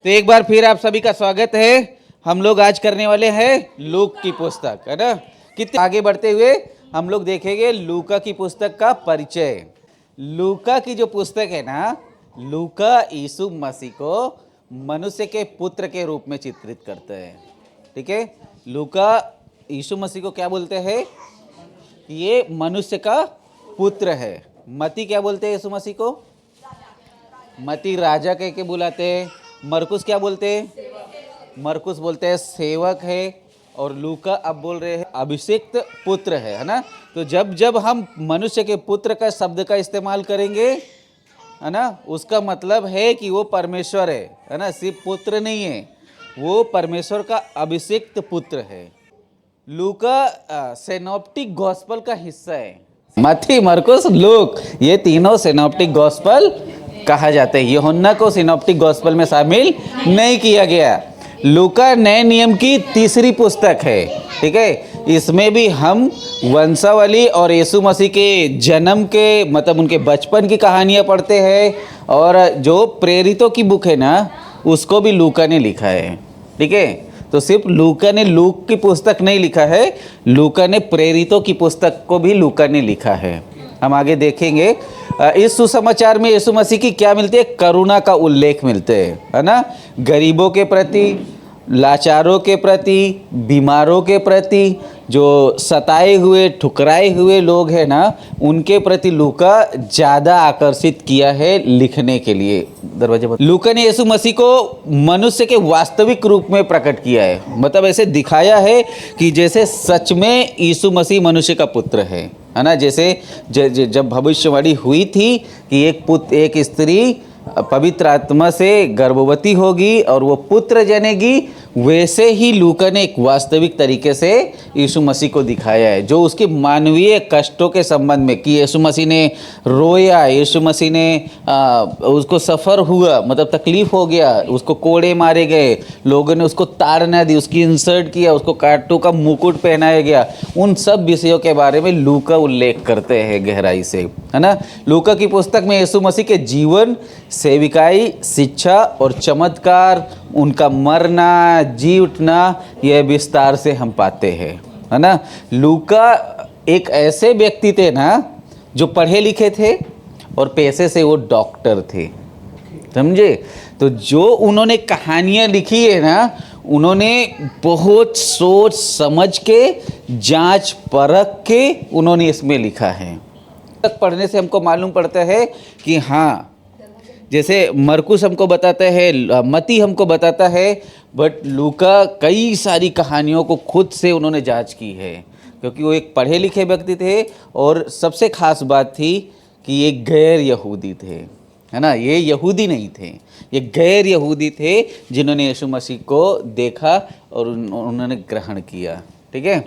तो एक बार फिर आप सभी का स्वागत है। हम लोग आज करने वाले हैं लूक की पुस्तक, है ना। कितने आगे बढ़ते हुए हम लोग देखेंगे लूका की पुस्तक का परिचय। लूका की जो पुस्तक है ना, लूका यीशु मसीह को मनुष्य के पुत्र के रूप में चित्रित करते हैं। ठीक है, लूका यीशु मसीह को क्या बोलते हैं? ये मनुष्य का पुत्र है। मती क्या बोलते हैं यीशु मसीह को? मती राजा कह के बुलाते हैं। मरकुस क्या बोलते हैं? मरकुस बोलते हैं सेवक है। और लूका अब बोल रहे हैं अभिषिक्त पुत्र है ना। तो जब जब हम मनुष्य के पुत्र का शब्द का इस्तेमाल करेंगे, है ना, उसका मतलब है कि वो परमेश्वर है ना। सिर्फ पुत्र नहीं है, वो परमेश्वर का अभिषिक्त पुत्र है। लूका सिनॉप्टिक गॉस्पेल का हिस्सा है। मत्ती, मरकुस, लूक, ये तीनों सिनॉप्टिक गॉस्पेल कहा जाता है। यूहन्ना को सिनॉप्टिक गॉस्पेल में शामिल नहीं किया गया। लूका नए नियम की तीसरी पुस्तक है। ठीक है, इसमें भी हम वंशावली और यीशु मसीह के जन्म के मतलब उनके बचपन की कहानियाँ पढ़ते हैं। और जो प्रेरितों की बुक है ना, उसको भी लूका ने लिखा है। ठीक है, तो सिर्फ लूका ने लूक की पुस्तक नहीं लिखा है, लूका ने प्रेरितों की पुस्तक को भी लूका ने लिखा है। हम आगे देखेंगे इस सुसमाचार में यीशु मसीह की क्या मिलती है? करुणा का उल्लेख मिलते हैं, है ना। गरीबों के प्रति, लाचारों के प्रति, बीमारों के प्रति, जो सताए हुए ठुकराए हुए लोग हैं ना, उनके प्रति लूका ज़्यादा आकर्षित किया है लिखने के लिए। दरवाजे पर लूका ने यीशु मसीह को मनुष्य के वास्तविक रूप में प्रकट किया है। मतलब ऐसे दिखाया है कि जैसे सच में यीशु मसीह मनुष्य का पुत्र है ना। जैसे जब भविष्यवाणी हुई थी कि एक स्त्री पवित्र आत्मा से गर्भवती होगी और वो पुत्र जनेगी, वैसे ही लूका ने एक वास्तविक तरीके से यीशु मसीह को दिखाया है, जो उसके मानवीय कष्टों के संबंध में कि यीशु मसीह ने रोया, यीशु मसीह ने उसको सफ़र हुआ, मतलब तकलीफ़ हो गया, उसको कोड़े मारे गए, लोगों ने उसको ताड़ना दी, उसकी इंसल्ट किया, उसको कांटों का मुकुट पहनाया गया। उन सब विषयों के बारे में लूका उल्लेख करते हैं गहराई से, है ना। लूका की पुस्तक में यीशु मसीह के जीवन, सेविकाई, शिक्षा और चमत्कार, उनका मरना, जी उठना, यह विस्तार से हम पाते हैं, है ना। लूका एक ऐसे व्यक्ति थे ना जो पढ़े लिखे थे और पेशे से वो डॉक्टर थे, समझे। तो जो उन्होंने कहानियाँ लिखी है ना, उन्होंने बहुत सोच समझ के, जांच परख के उन्होंने इसमें लिखा है। तक पढ़ने से हमको मालूम पड़ता है कि हाँ, जैसे मरकुस हमको बताता है, मती हमको बताता है, बट लूका कई सारी कहानियों को खुद से उन्होंने जांच की है, क्योंकि वो एक पढ़े लिखे व्यक्ति थे। और सबसे खास बात थी कि ये गैर यहूदी थे, है ना। ये यहूदी नहीं थे, ये गैर यहूदी थे जिन्होंने यीशु मसीह को देखा और उन्होंने ग्रहण किया। ठीक है,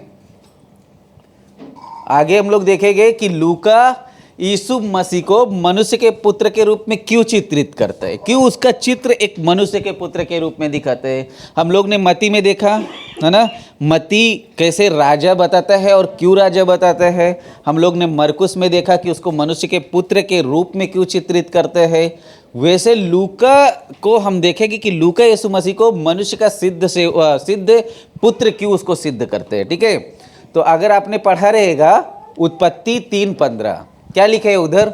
आगे हम लोग देखेंगे कि लूका यीशु मसीह को मनुष्य के पुत्र के रूप में क्यों चित्रित करता है, क्यों उसका चित्र एक मनुष्य के पुत्र के रूप में दिखाते हैं। हम लोग ने मती में देखा, है ना, मती कैसे राजा बताता है और क्यों राजा बताता है। हम लोग ने मरकुस में देखा कि उसको मनुष्य के पुत्र के रूप में क्यों चित्रित करते हैं। वैसे लूका को हम देखेंगे कि लूका यीशु मसीह को मनुष्य का सिद्ध पुत्र क्यों उसको सिद्ध करते हैं। ठीक है, तो अगर आपने पढ़ा रहेगा उत्पत्ति 3:15, क्या लिखे है उधर?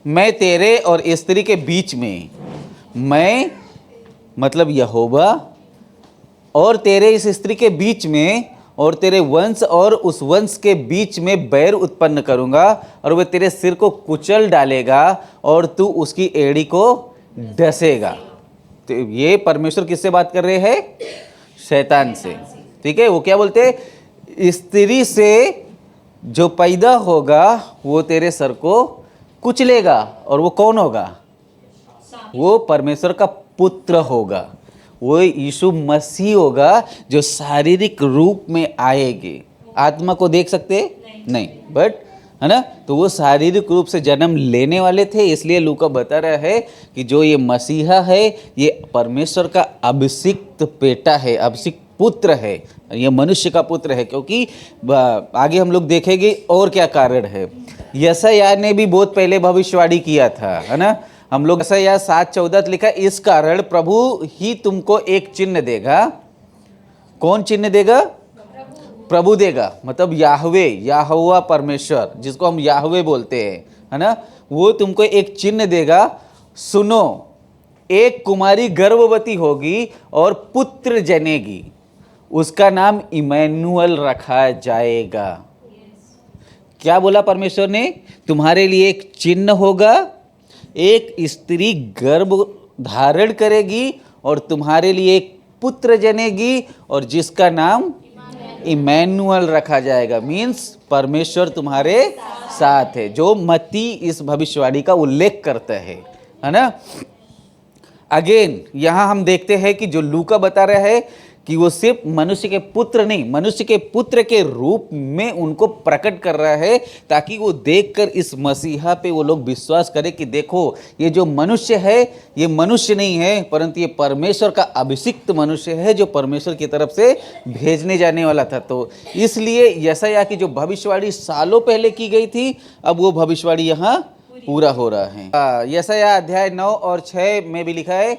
मैं तेरे और स्त्री के बीच में, मैं मतलब यहोवा, और तेरे इस स्त्री के बीच में, और तेरे वंश और उस वंश के बीच में बैर उत्पन्न करूंगा, और वह तेरे सिर को कुचल डालेगा और तू उसकी एड़ी को डसेगा। तो ये परमेश्वर किससे बात कर रहे हैं? शैतान से। ठीक है, वो क्या बोलते हैं? स्त्री से जो पैदा होगा वो तेरे सर को कुचलेगा। और वो कौन होगा? वो परमेश्वर का पुत्र होगा, वो यीशु मसीह होगा, जो शारीरिक रूप में आएंगे। आत्मा को देख सकते नहीं, बट है ना, तो वो शारीरिक रूप से जन्म लेने वाले थे। इसलिए लूका बता रहा है कि जो ये मसीहा है, ये परमेश्वर का अभिषिक्त बेटा है, अभिषिक्त पुत्र है, ये मनुष्य का पुत्र है। क्योंकि आगे हम लोग देखेंगे और क्या कारण है। यशायाह ने भी बहुत पहले भविष्यवाणी किया था, है ना। हम लोग ऐसा या 7:14 लिखा, इस कारण प्रभु ही तुमको एक चिन्ह देगा। कौन चिन्ह देगा? प्रभु देगा, मतलब याहवे, याहोवा परमेश्वर, जिसको हम याहवे बोलते हैं, है ना, वो तुमको एक चिन्ह देगा। सुनो, एक कुमारी गर्भवती होगी और पुत्र जनेगी, उसका नाम इमैनुअल रखा जाएगा। क्या बोला परमेश्वर ने? तुम्हारे लिए एक चिन्ह होगा, एक स्त्री गर्भ धारण करेगी और तुम्हारे लिए एक पुत्र जनेगी और जिसका नाम इमैनुअल रखा जाएगा। मीन्स परमेश्वर तुम्हारे साथ है, जो मत्ती इस भविष्यवाणी का उल्लेख करता है ना। अगेन यहाँ हम देखते हैं कि जो लूका बता रहा है कि वो सिर्फ मनुष्य के पुत्र नहीं, मनुष्य के पुत्र के रूप में उनको प्रकट कर रहा है, ताकि वो देखकर इस मसीहा पे वो लोग विश्वास करें कि देखो ये जो मनुष्य है ये मनुष्य नहीं है, परंतु ये परमेश्वर का अभिषिक्त मनुष्य है जो परमेश्वर की तरफ से भेजने जाने वाला था। तो इसलिए यशायाह की जो भविष्यवाणी सालों पहले की गई थी, अब वो भविष्यवाणी यहाँ पूरा हो रहा है। यशायाह अध्याय 9 और 6 में भी लिखा है,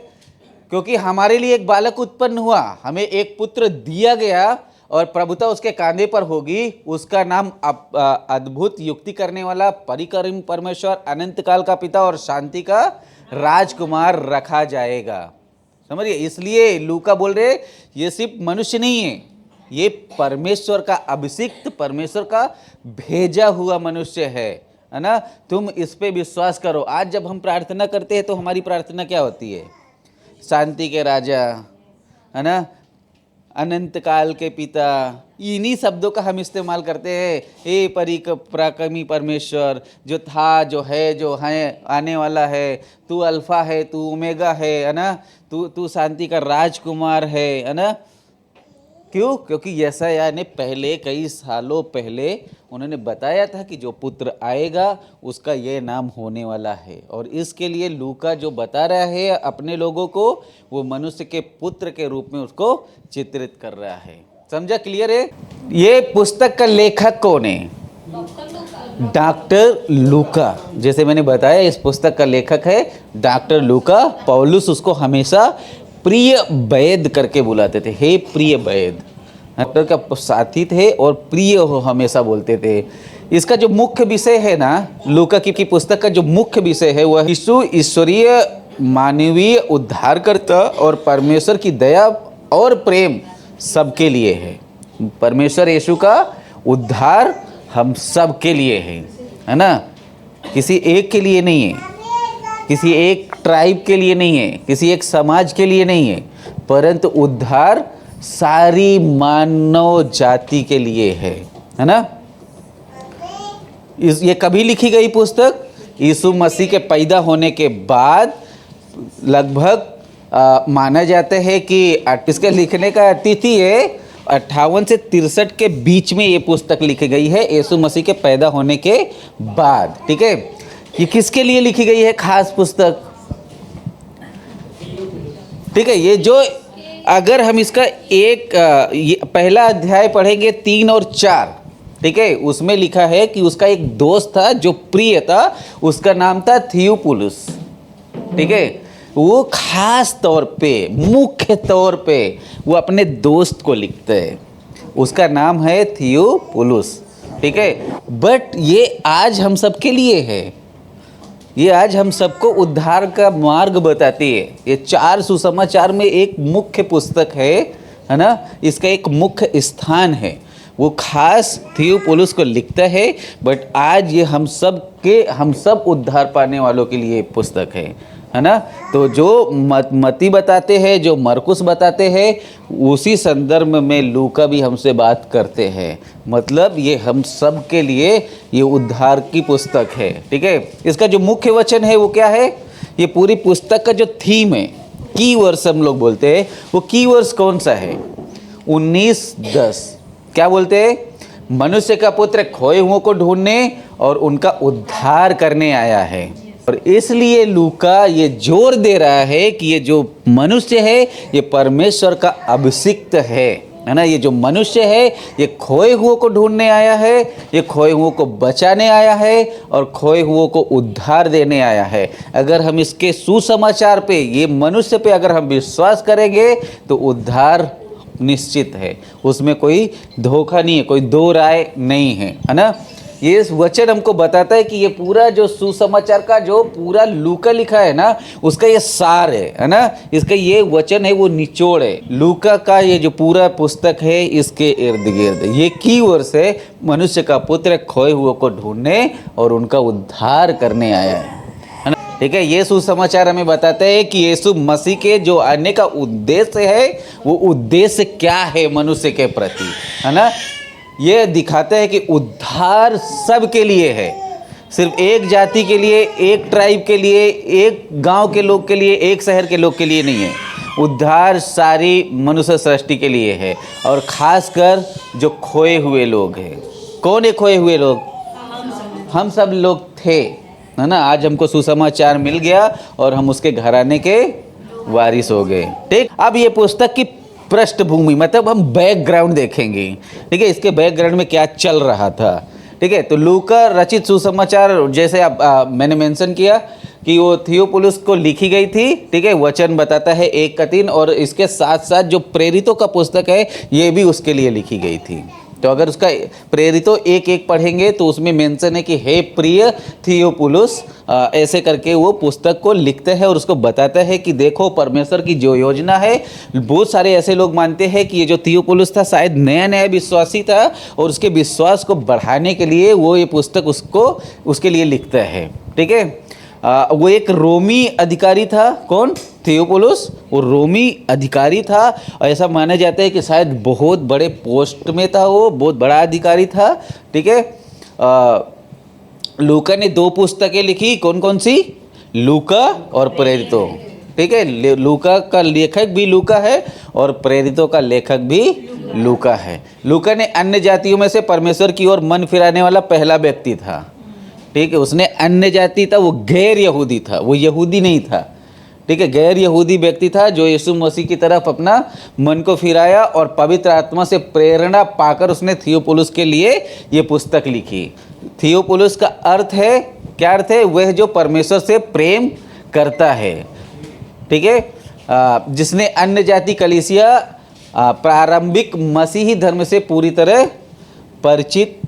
क्योंकि हमारे लिए एक बालक उत्पन्न हुआ, हमें एक पुत्र दिया गया और प्रभुता उसके कांधे पर होगी, उसका नाम अद्भुत, युक्ति करने वाला, परिक्रमी परमेश्वर, अनंत काल का पिता और शांति का राजकुमार रखा जाएगा। समझिए, इसलिए लूका बोल रहे ये सिर्फ मनुष्य नहीं है, ये परमेश्वर का अभिषिक्त, परमेश्वर का भेजा हुआ मनुष्य है ना। तुम इस पे विश्वास करो। आज जब हम प्रार्थना करते हैं तो हमारी प्रार्थना क्या होती है? शांति के राजा, है ना, अनंत काल के पिता, इन्हीं शब्दों का हम इस्तेमाल करते हैं। हे पराक्रमी परमेश्वर, जो था, जो है, आने वाला है, तू अल्फा है, तू ओमेगा है ना, तू शांति का राजकुमार है ना। क्यों? क्योंकि यशायाह ने पहले, कई सालों पहले उन्होंने बताया था कि जो पुत्र आएगा उसका ये नाम होने वाला है, और इसके लिए लूका जो बता रहा है अपने लोगों को, वो मनुष्य के पुत्र के रूप में उसको चित्रित कर रहा है। समझा? क्लियर है? ये पुस्तक का लेखक कौन है? डॉक्टर लूका। जैसे मैंने बताया, इस पुस्तक का लेखक है डॉक्टर लूका। पौलुस उसको हमेशा प्रिय वैद करके बुलाते थे। हे प्रिय वैद, डॉक्टर का साथी थे और प्रिय हो हमेशा बोलते थे। इसका जो मुख्य विषय है ना, लूका की पुस्तक का जो मुख्य विषय है वह यीशु ईश्वरीय मानवीय उद्धारकर्ता और परमेश्वर की दया और प्रेम सबके लिए है। परमेश्वर यीशु का उद्धार हम सब के लिए है ना, किसी एक के लिए नहीं है, किसी एक ट्राइब के लिए नहीं है, किसी एक समाज के लिए नहीं है, परंतु उद्धार सारी मानव जाति के लिए है ना। ये कभी लिखी गई पुस्तक? यीशु मसीह के पैदा होने के बाद लगभग माना जाता है कि इसके लिखने का तिथि है 58 से 63 के बीच में ये पुस्तक लिखी गई है, यीशु मसीह के पैदा होने के बाद। ठीक है, ये किसके लिए लिखी गई है खास पुस्तक? ठीक है, ये जो अगर हम इसका एक पहला अध्याय पढ़ेंगे 3 और 4, ठीक है, उसमें लिखा है कि उसका एक दोस्त था जो प्रिय था, उसका नाम था थियोपुलुस। ठीक है, वो खास तौर पे, मुख्य तौर पे वो अपने दोस्त को लिखते हैं, उसका नाम है थियोपुलुस। ठीक है, बट ये आज हम सबके लिए है, ये आज हम सबको उद्धार का मार्ग बताती है। ये 4 सुसमाचार में एक मुख्य पुस्तक है ना, इसका एक मुख्य स्थान है, वो खास थियोपुलुस को लिखता है, बट आज ये हम सब उद्धार पाने वालों के लिए पुस्तक है ना। तो जो मती बताते हैं, जो मरकुस बताते हैं, उसी संदर्भ में लूका भी हमसे बात करते हैं। मतलब ये हम सब के लिए ये उद्धार की पुस्तक है। ठीक है, इसका जो मुख्य वचन है वो क्या है? ये पूरी पुस्तक का जो थीम है, की वर्स हम लोग बोलते हैं, वो की वर्स कौन सा है? 19:10। क्या बोलते हैं? मनुष्य का पुत्र खोए हुओं को ढूंढने और उनका उद्धार करने आया है। और इसलिए लूका ये जोर दे रहा है कि ये जो मनुष्य है ये परमेश्वर का अभिषिक्त है, है ना। ये जो मनुष्य है ये खोए हुओं को ढूंढने आया है, ये खोए हुओं को बचाने आया है और खोए हुओं को उद्धार देने आया है। अगर हम इसके सुसमाचार पे, ये मनुष्य पे अगर हम विश्वास करेंगे तो उद्धार निश्चित है, उसमें कोई धोखा नहीं है, कोई दो राय नहीं है ना। ये वचन हमको बताता है कि ये पूरा जो सुसमाचार का जो पूरा लूका लिखा है ना, उसका ये सार है ना। इसका ये वचन है वो निचोड़ है। लूका का ये जो पूरा पुस्तक है इसके इर्द गिर्द ये कीवर्ड्स है, मनुष्य का पुत्र खोए हुए को ढूंढने और उनका उद्धार करने आया है ना। ठीक है, ये सुसमाचार हमें बताता है कि यीशु मसीह के जो आने का उद्देश्य है वो उद्देश्य क्या है मनुष्य के प्रति, है ना। ये दिखाता है कि उद्धार सब के लिए है, सिर्फ एक जाति के लिए, एक ट्राइब के लिए, एक गांव के लोग के लिए, एक शहर के लोग के लिए नहीं है। उद्धार सारी मनुष्य सृष्टि के लिए है और खासकर जो खोए हुए लोग हैं। कौन है खोए हुए लोग? हम सब लोग थे, है ना। आज हमको सुसमाचार मिल गया और हम उसके घराने के वारिस हो गए। ठीक, अब ये पुस्तक की पृष्ठभूमि मतलब हम बैकग्राउंड देखेंगे। ठीक है, इसके बैकग्राउंड में क्या चल रहा था। ठीक है, तो लूका रचित सुसमाचार जैसे आप मैंने मेंशन किया कि वो थियोपुलुस को लिखी गई थी। ठीक है, वचन बताता है 1:3 और इसके साथ साथ जो प्रेरितों का पुस्तक है ये भी उसके लिए लिखी गई थी। तो अगर उसका प्रेरितों 1:1 पढ़ेंगे तो उसमें मेंशन है कि हे प्रिय थियोपुलुस, ऐसे करके वो पुस्तक को लिखते हैं और उसको बताता है कि देखो परमेश्वर की जो योजना है। बहुत सारे ऐसे लोग मानते हैं कि ये जो थियोपुलुस था शायद नया नया विश्वासी था और उसके विश्वास को बढ़ाने के लिए वो ये पुस्तक उसके लिए लिखता है। ठीक है, वो एक रोमी अधिकारी था। कौन? थियोपुलुस, वो रोमी अधिकारी था। ऐसा माना जाता है कि शायद बहुत बड़े पोस्ट में था, वो बहुत बड़ा अधिकारी था। ठीक है, लूका ने 2 पुस्तकें लिखी। कौन कौन सी? लूका और प्रेरितों। ठीक है, लूका का लेखक भी लूका है और प्रेरितों का लेखक भी लूका है। लूका ने अन्य जातियों में से परमेश्वर की ओर मन फिराने वाला पहला व्यक्ति था। ठीक है, उसने अन्य जाति था, वो गैर यहूदी था, वो यहूदी नहीं था। ठीक है, गैर यहूदी व्यक्ति था जो यीशु मसीह की तरफ अपना मन को फिराया और पवित्र आत्मा से प्रेरणा पाकर उसने थियोपुलुस के लिए ये पुस्तक लिखी। थियोपुलुस का अर्थ है, क्या अर्थ है? वह जो परमेश्वर से प्रेम करता है। ठीक है, जिसने अन्य जाति कलीसिया प्रारंभिक मसीही धर्म से पूरी तरह परिचित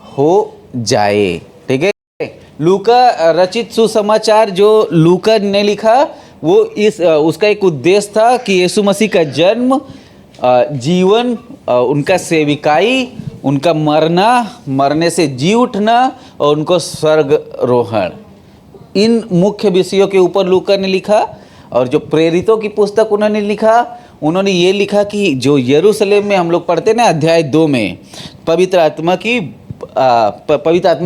हो जाए। ठीक है, लूका रचित सुसमाचार जो लूका ने लिखा वो उसका एक उद्देश्य था कि यीशु मसीह का जन्म, जीवन, उनका सेविकाई, उनका मरना, मरने से जी उठना और उनको स्वर्गारोहण, इन मुख्य विषयों के ऊपर लूका ने लिखा। और जो प्रेरितों की पुस्तक उन्होंने लिखा, उन्होंने ये लिखा कि जो यरूशलेम में हम लोग पढ़ते ना अध्याय 2 में पवित्र आत्मा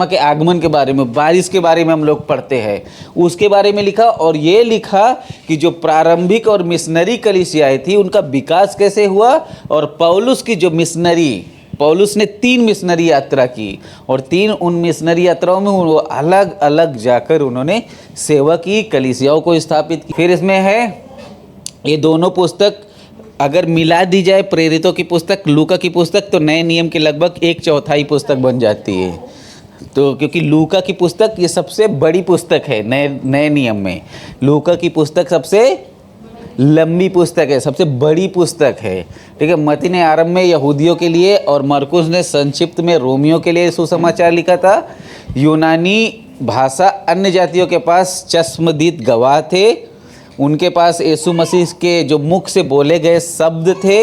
के आगमन के बारे में, बारिश के बारे में हम लोग पढ़ते हैं, उसके बारे में लिखा। और ये लिखा कि जो प्रारंभिक और मिशनरी कलीसियाएं थी उनका विकास कैसे हुआ। और पौलुस की जो पौलुस ने 3 मिशनरी यात्रा की और 3 उन मिशनरी यात्राओं में वो अलग अलग जाकर उन्होंने सेवा की, कलीसियाओं को स्थापित की। फिर इसमें है ये दोनों पुस्तक अगर मिला दी जाए, प्रेरितों की पुस्तक, लूका की पुस्तक, तो नए नियम की लगभग 1/4 पुस्तक बन जाती है। तो क्योंकि लूका की पुस्तक ये सबसे बड़ी पुस्तक है नए नियम में। लूका की पुस्तक सबसे लंबी पुस्तक है, सबसे बड़ी पुस्तक है। ठीक है, मत्ती ने आरंभ में यहूदियों के लिए और मरकुस ने संक्षिप्त में रोमियों के लिए सुसमाचार लिखा था। यूनानी भाषा अन्य जातियों के पास चश्मदीद गवाह थे, उनके पास यीशु मसीह के जो मुख से बोले गए शब्द थे,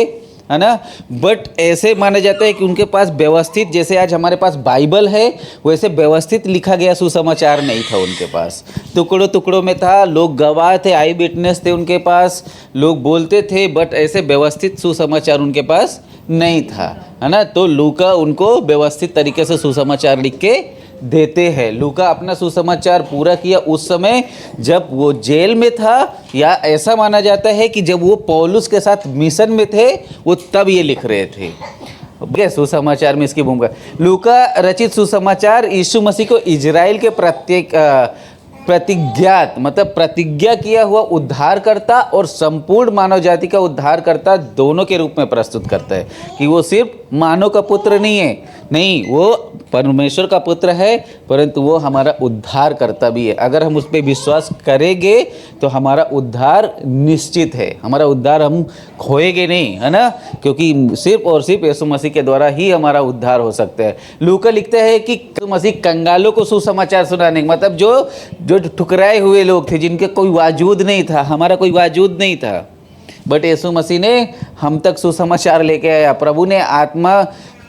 है ना। बट ऐसे माना जाता है कि उनके पास व्यवस्थित, जैसे आज हमारे पास बाइबल है वैसे व्यवस्थित लिखा गया सुसमाचार नहीं था उनके पास। टुकड़ों टुकड़ों में था, लोग गवाह थे, आई विटनेस थे उनके पास, लोग बोलते थे, बट ऐसे व्यवस्थित सुसमाचार उनके पास नहीं था, है ना। तो लूका उनको व्यवस्थित तरीके से सुसमाचार लिख के देते हैं। लूका अपना सुसमाचार पूरा किया उस समय जब वो जेल में था, या ऐसा माना जाता है कि जब वो पौलुस के साथ मिशन में थे वो तब ये लिख रहे थे। क्या सुसमाचार में इसकी भूमिका। लूका रचित सुसमाचार यीशु मसीह को इजराइल के प्रतिज्ञात मतलब प्रतिज्ञा किया हुआ उद्धारकर्ता और संपूर्ण मानव जाति का उद्धारकर्ता दोनों के रूप में प्रस्तुत करता है कि वो सिर्फ मानव का पुत्र नहीं है, नहीं वो परमेश्वर का पुत्र है, परंतु वो हमारा उद्धारकर्ता भी है। अगर हम उस पर विश्वास करेंगे तो हमारा उद्धार निश्चित है, हमारा उद्धार हम खोएंगे नहीं, है ना, क्योंकि सिर्फ और सिर्फ यीशु मसीह के द्वारा ही हमारा उद्धार हो सकता है। लूका लिखता है कि यीशु मसीह कंगालों को सुसमाचार सुनाने, मतलब जो ठुकराए हुए लोग थे, जिनके कोई वजूद नहीं था, हमारा कोई वजूद नहीं था, बट यीशु मसीह ने हम तक सुसमाचार लेके आया।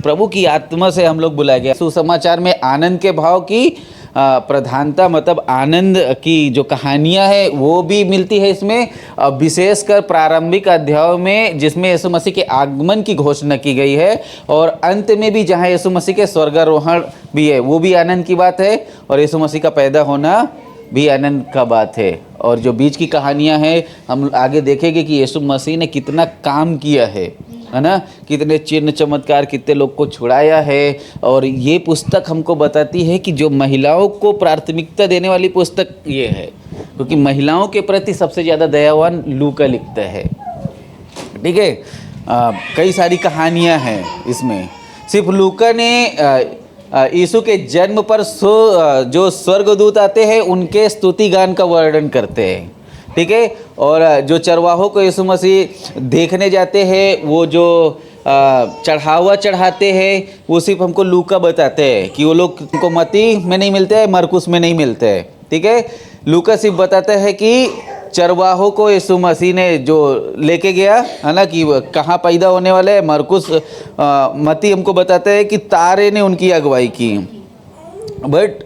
प्रभु की आत्मा से हम लोग बुलाए गए। सुसमाचार में आनंद के भाव की प्रधानता, मतलब आनंद की जो कहानियां है वो भी मिलती है इसमें, विशेषकर प्रारंभिक अध्यायों में जिसमें यीशु मसीह के आगमन की घोषणा की गई है, और अंत में भी जहां यीशु मसीह के स्वर्गारोहण भी है, वो भी आनंद की बात है, और यीशु मसीह का पैदा होना भी आनंद का बात है। और जो बीच की कहानियां हैं हम आगे देखेंगे कि यीशु मसीह ने कितना काम किया है ना, कितने चिन्ह चमत्कार, कितने लोग को छुड़ाया है। और ये पुस्तक हमको बताती है कि जो महिलाओं को प्राथमिकता देने वाली पुस्तक ये है, क्योंकि महिलाओं के प्रति सबसे ज़्यादा दयावान लूका लिखता है। ठीक है, कई सारी कहानियां हैं इसमें। सिर्फ लूका ने यीशु के जन्म पर जो स्वर्गदूत आते हैं उनके स्तुति गान का वर्णन करते हैं। ठीक है, और जो चरवाहों को यीशु मसीह देखने जाते हैं, वो जो चढ़ावा चढ़ाते हैं, वो सिर्फ हमको लूका बताते हैं कि वो लोग हमको मत्ती में नहीं मिलते हैं, मरकुस में नहीं मिलते हैं। ठीक है, लूका सिर्फ बताता है कि चरवाहों को यीशु मसीह ने जो लेके गया है ना, कि कहाँ पैदा होने वाले हैं। मत्ती हमको बताता है कि तारे ने उनकी अगुवाई की, बट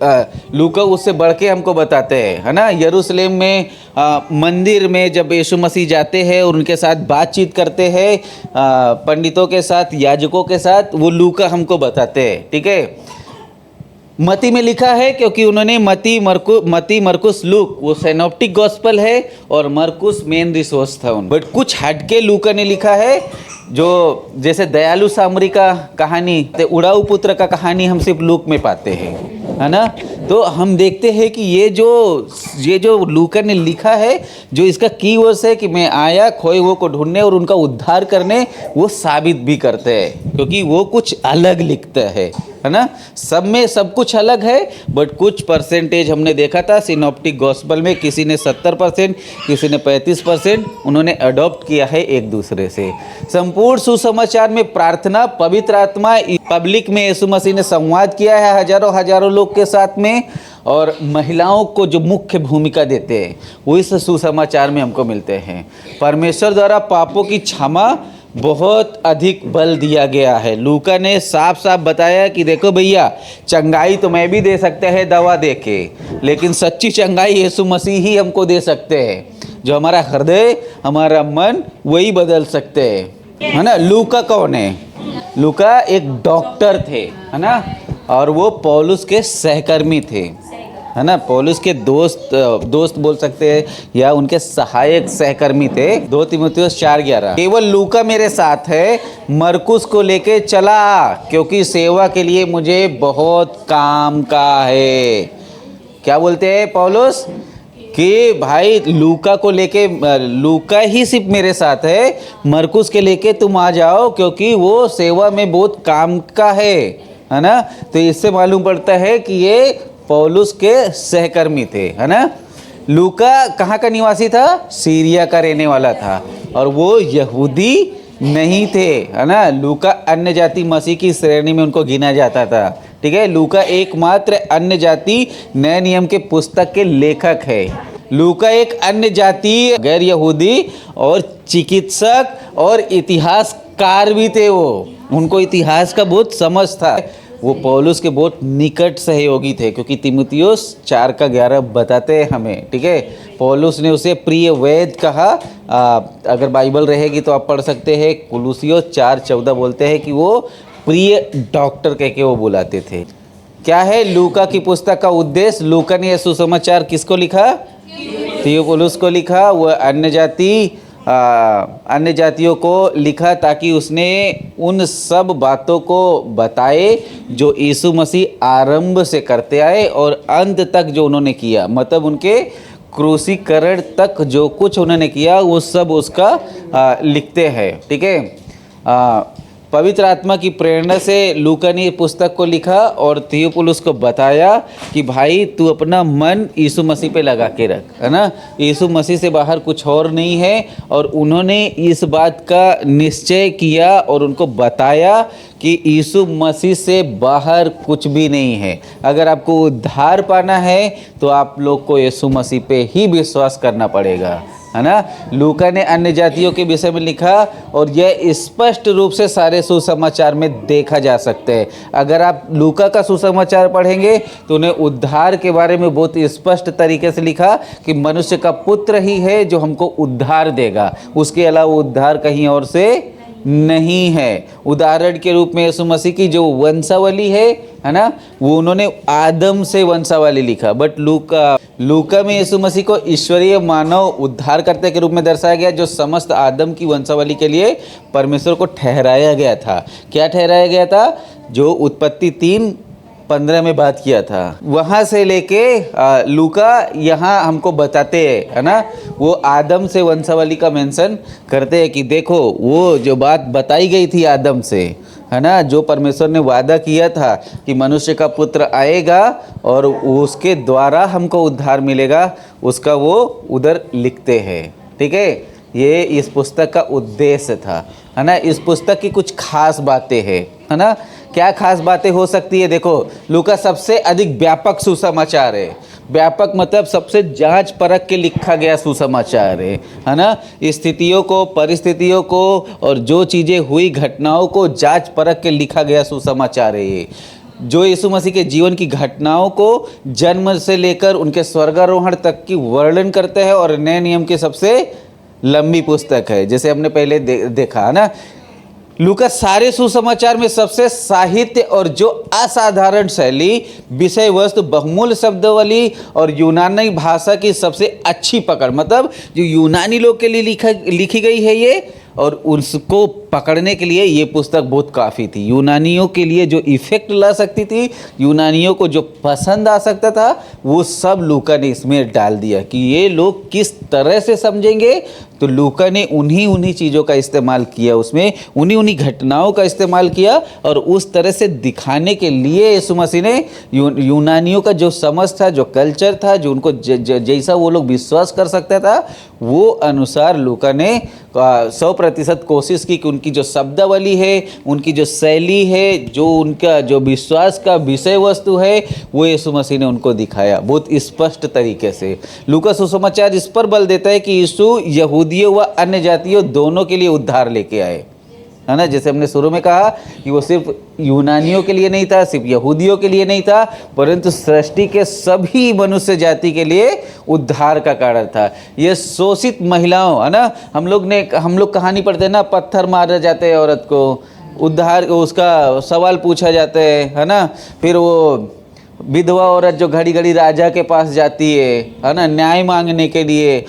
लूका उससे बढ़ के हमको बताते हैं, है ना। यरूशलेम में मंदिर में जब यीशु मसीह जाते हैं और उनके साथ बातचीत करते हैं, पंडितों के साथ, याजकों के साथ, वो लूका हमको बताते हैं। ठीक है, मत्ती में लिखा है क्योंकि उन्होंने मत्ती, मरकुस, लूक वो सिनॉप्टिक गॉस्पेल है, और मरकुस मेन रिसोर्स था उन। बट कुछ हटके लूका ने लिखा है, जो जैसे दयालु सामरी का कहानी, उड़ाऊ पुत्र का कहानी हम सिर्फ लूक में पाते हैं, है ना। तो हम देखते हैं कि ये जो लूका ने लिखा है, जो इसका कीवर्ड्स है कि मैं आया खोए हुए को ढूंढने और उनका उद्धार करने, वो साबित भी करते हैं, क्योंकि वो कुछ अलग लिखता है ना। सब में सब कुछ अलग है, बट कुछ परसेंटेज हमने देखा था सिनॉप्टिक गॉस्पेल में, किसी ने 70%, किसी ने 35% उन्होंने अडॉप्ट किया है एक दूसरे से। संपूर्ण सुसमाचार में प्रार्थना, पवित्र आत्मा, पब्लिक में यीशु मसीह ने संवाद किया है हजारों लोग के साथ में, और महिलाओं को जो मुख्य भूमिका देते हैं वो इस सुसमाचार में हमको मिलते हैं। परमेश्वर द्वारा पापों की क्षमा बहुत अधिक बल दिया गया है। लूका ने साफ साफ बताया कि देखो भैया, चंगाई तो मैं भी दे सकते हैं दवा दे के, लेकिन सच्ची चंगाई यीशु मसीह ही हमको दे सकते हैं। जो हमारा हृदय, हमारा मन, वही बदल सकते हैं, है ना। लूका कौन है? लूका एक डॉक्टर थे, है ना, और वो पौलुस के सहकर्मी थे, है ना। पौलुस के दोस्त बोल सकते हैं, या उनके सहायक सहकर्मी थे। 2 तीमुथियुस 4:11। केवल लूका मेरे साथ है, मरकुस को लेके चला, क्योंकि सेवा के लिए मुझे बहुत काम का है। क्या बोलते हैं पौलुस कि भाई लूका को लेके, लूका ही सिर्फ मेरे साथ है, मरकुस के लेके तुम आ जाओ, क्योंकि वो सेवा में बहुत काम का है ना। तो इससे मालूम पड़ता है कि ये पौलुस के सहकर्मी थे, है ना। लूका कहाँ का निवासी था? सीरिया का रहने वाला था, और वो यहूदी नहीं थे, है ना। लूका अन्य जाति मसीह की श्रेणी में उनको गिना जाता था। ठीक है, लूका एकमात्र अन्य जाति नए नियम के पुस्तक के लेखक है। लूका एक अन्य जाति गैर यहूदी और चिकित्सक और इतिहासकार भी थे। वो उनको इतिहास का बहुत समझ था। वो पौलुस के बहुत निकट सहयोगी थे, क्योंकि तीमुथियुस 4:11 बताते हैं हमें। ठीक है, पौलुस ने उसे प्रिय वैद्य कहा। अगर बाइबल रहेगी तो आप पढ़ सकते हैं, कुलुसियोस 4:14 बोलते हैं कि वो प्रिय डॉक्टर कह के वो बुलाते थे। क्या है लूका की पुस्तक का उद्देश्य? लूका ने यह सुसमाचार किसको लिखा? थियोफिलुस को लिखा। वह अन्य जाति अन्य जातियों को लिखा ताकि उसने उन सब बातों को बताए जो यीशु मसीह आरंभ से करते आए और अंत तक जो उन्होंने किया, मतलब उनके क्रूसीकरण तक जो कुछ उन्होंने किया वो सब उसका लिखते हैं। ठीक है। पवित्र आत्मा की प्रेरणा से लूका ने पुस्तक को लिखा और थियोफिलुस को बताया कि भाई तू अपना मन यीशु मसीह पे लगा के रख, है ना, यीशु मसीह से बाहर कुछ और नहीं है। और उन्होंने इस बात का निश्चय किया और उनको बताया कि यीशु मसीह से बाहर कुछ भी नहीं है। अगर आपको उद्धार पाना है तो आप लोग को यीशु मसीह पे ही विश्वास करना पड़ेगा, है ना। लूका ने अन्य जातियों के विषय में लिखा और यह स्पष्ट रूप से सारे सुसमाचार में देखा जा सकता है। अगर आप लूका का सुसमाचार पढ़ेंगे तो उन्हें उद्धार के बारे में बहुत स्पष्ट तरीके से लिखा कि मनुष्य का पुत्र ही है जो हमको उद्धार देगा, उसके अलावा उद्धार कहीं और से नहीं है। उदाहरण के रूप में यीशु मसीह की जो वंशावली है ना, वो उन्होंने आदम से वंशावली लिखा। बट लूका में यीशु मसीह को ईश्वरीय मानव उद्धारकर्ता के रूप में दर्शाया गया जो समस्त आदम की वंशावली के लिए परमेश्वर को ठहराया गया था। क्या ठहराया गया था? जो उत्पत्ति 3:15 में बात किया था, वहाँ से लेके लूका यहाँ हमको बताते हैं, है ना, वो आदम से वंशावली का मेंशन करते हैं कि देखो वो जो बात बताई गई थी आदम से, है ना, जो परमेश्वर ने वादा किया था कि मनुष्य का पुत्र आएगा और उसके द्वारा हमको उद्धार मिलेगा, उसका वो उधर लिखते हैं। ठीक है, ये इस पुस्तक का उद्देश्य था, है ना। इस पुस्तक की कुछ खास बातें हैं, है ना। क्या खास बातें हो सकती है? देखो, लूका सबसे अधिक व्यापक सुसमाचार है। व्यापक मतलब सबसे जांच परख के लिखा गया सुसमाचार है ना। स्थितियों को, परिस्थितियों को और जो चीज़ें हुई, घटनाओं को जांच परख के लिखा गया सुसमाचार है ये, जो यीशु मसीह के जीवन की घटनाओं को जन्म से लेकर उनके स्वर्गारोहण तक की वर्णन करते हैं और नए नियम की सबसे लंबी पुस्तक है, जैसे हमने पहले देखा, है ना। लूका सारे सुसमाचार में सबसे साहित्य और जो असाधारण शैली, विषय वस्तु, बहुमूल्य शब्दावली और यूनानी भाषा की सबसे अच्छी पकड़, मतलब जो यूनानी लोग के लिए लिखी गई है ये, और उसको पकड़ने के लिए ये पुस्तक बहुत काफ़ी थी। यूनानियों के लिए जो इफ़ेक्ट ला सकती थी, यूनानियों को जो पसंद आ सकता था, वो सब लूका ने इसमें डाल दिया कि ये लोग किस तरह से समझेंगे। तो लूका ने उन्हीं चीज़ों का इस्तेमाल किया, उसमें उन्हीं घटनाओं का इस्तेमाल किया और उस तरह से दिखाने के लिए यीशु मसीह ने यूनानियों का जो समझ था, जो कल्चर था, जो उनको जैसा वो लोग विश्वास कर सकता था, वो अनुसार लूका ने 100% कोशिश की कि उनकी जो शब्दावली है, उनकी जो शैली है, जो उनका जो विश्वास का विषय वस्तु है, वो यीशु मसीह ने उनको दिखाया बहुत स्पष्ट तरीके से। लूका सुसमाचार इस पर बल देता है कि यीशु यहूदियों व अन्य जातियों दोनों के लिए उद्धार लेके आए, है ना। जैसे हमने शुरू में कहा कि वो सिर्फ यूनानियों के लिए नहीं था, सिर्फ यहूदियों के लिए नहीं था, परंतु सृष्टि के सभी मनुष्य जाति के लिए उद्धार का कारण था। ये शोषित महिलाओं, है ना, हम लोग कहानी पढ़ते हैं ना, पत्थर मारे जाते हैं औरत को, उद्धार उसका सवाल पूछा जाता है ना। फिर वो विधवा औरत जो घड़ी घड़ी राजा के पास जाती है ना, न्याय मांगने के लिए,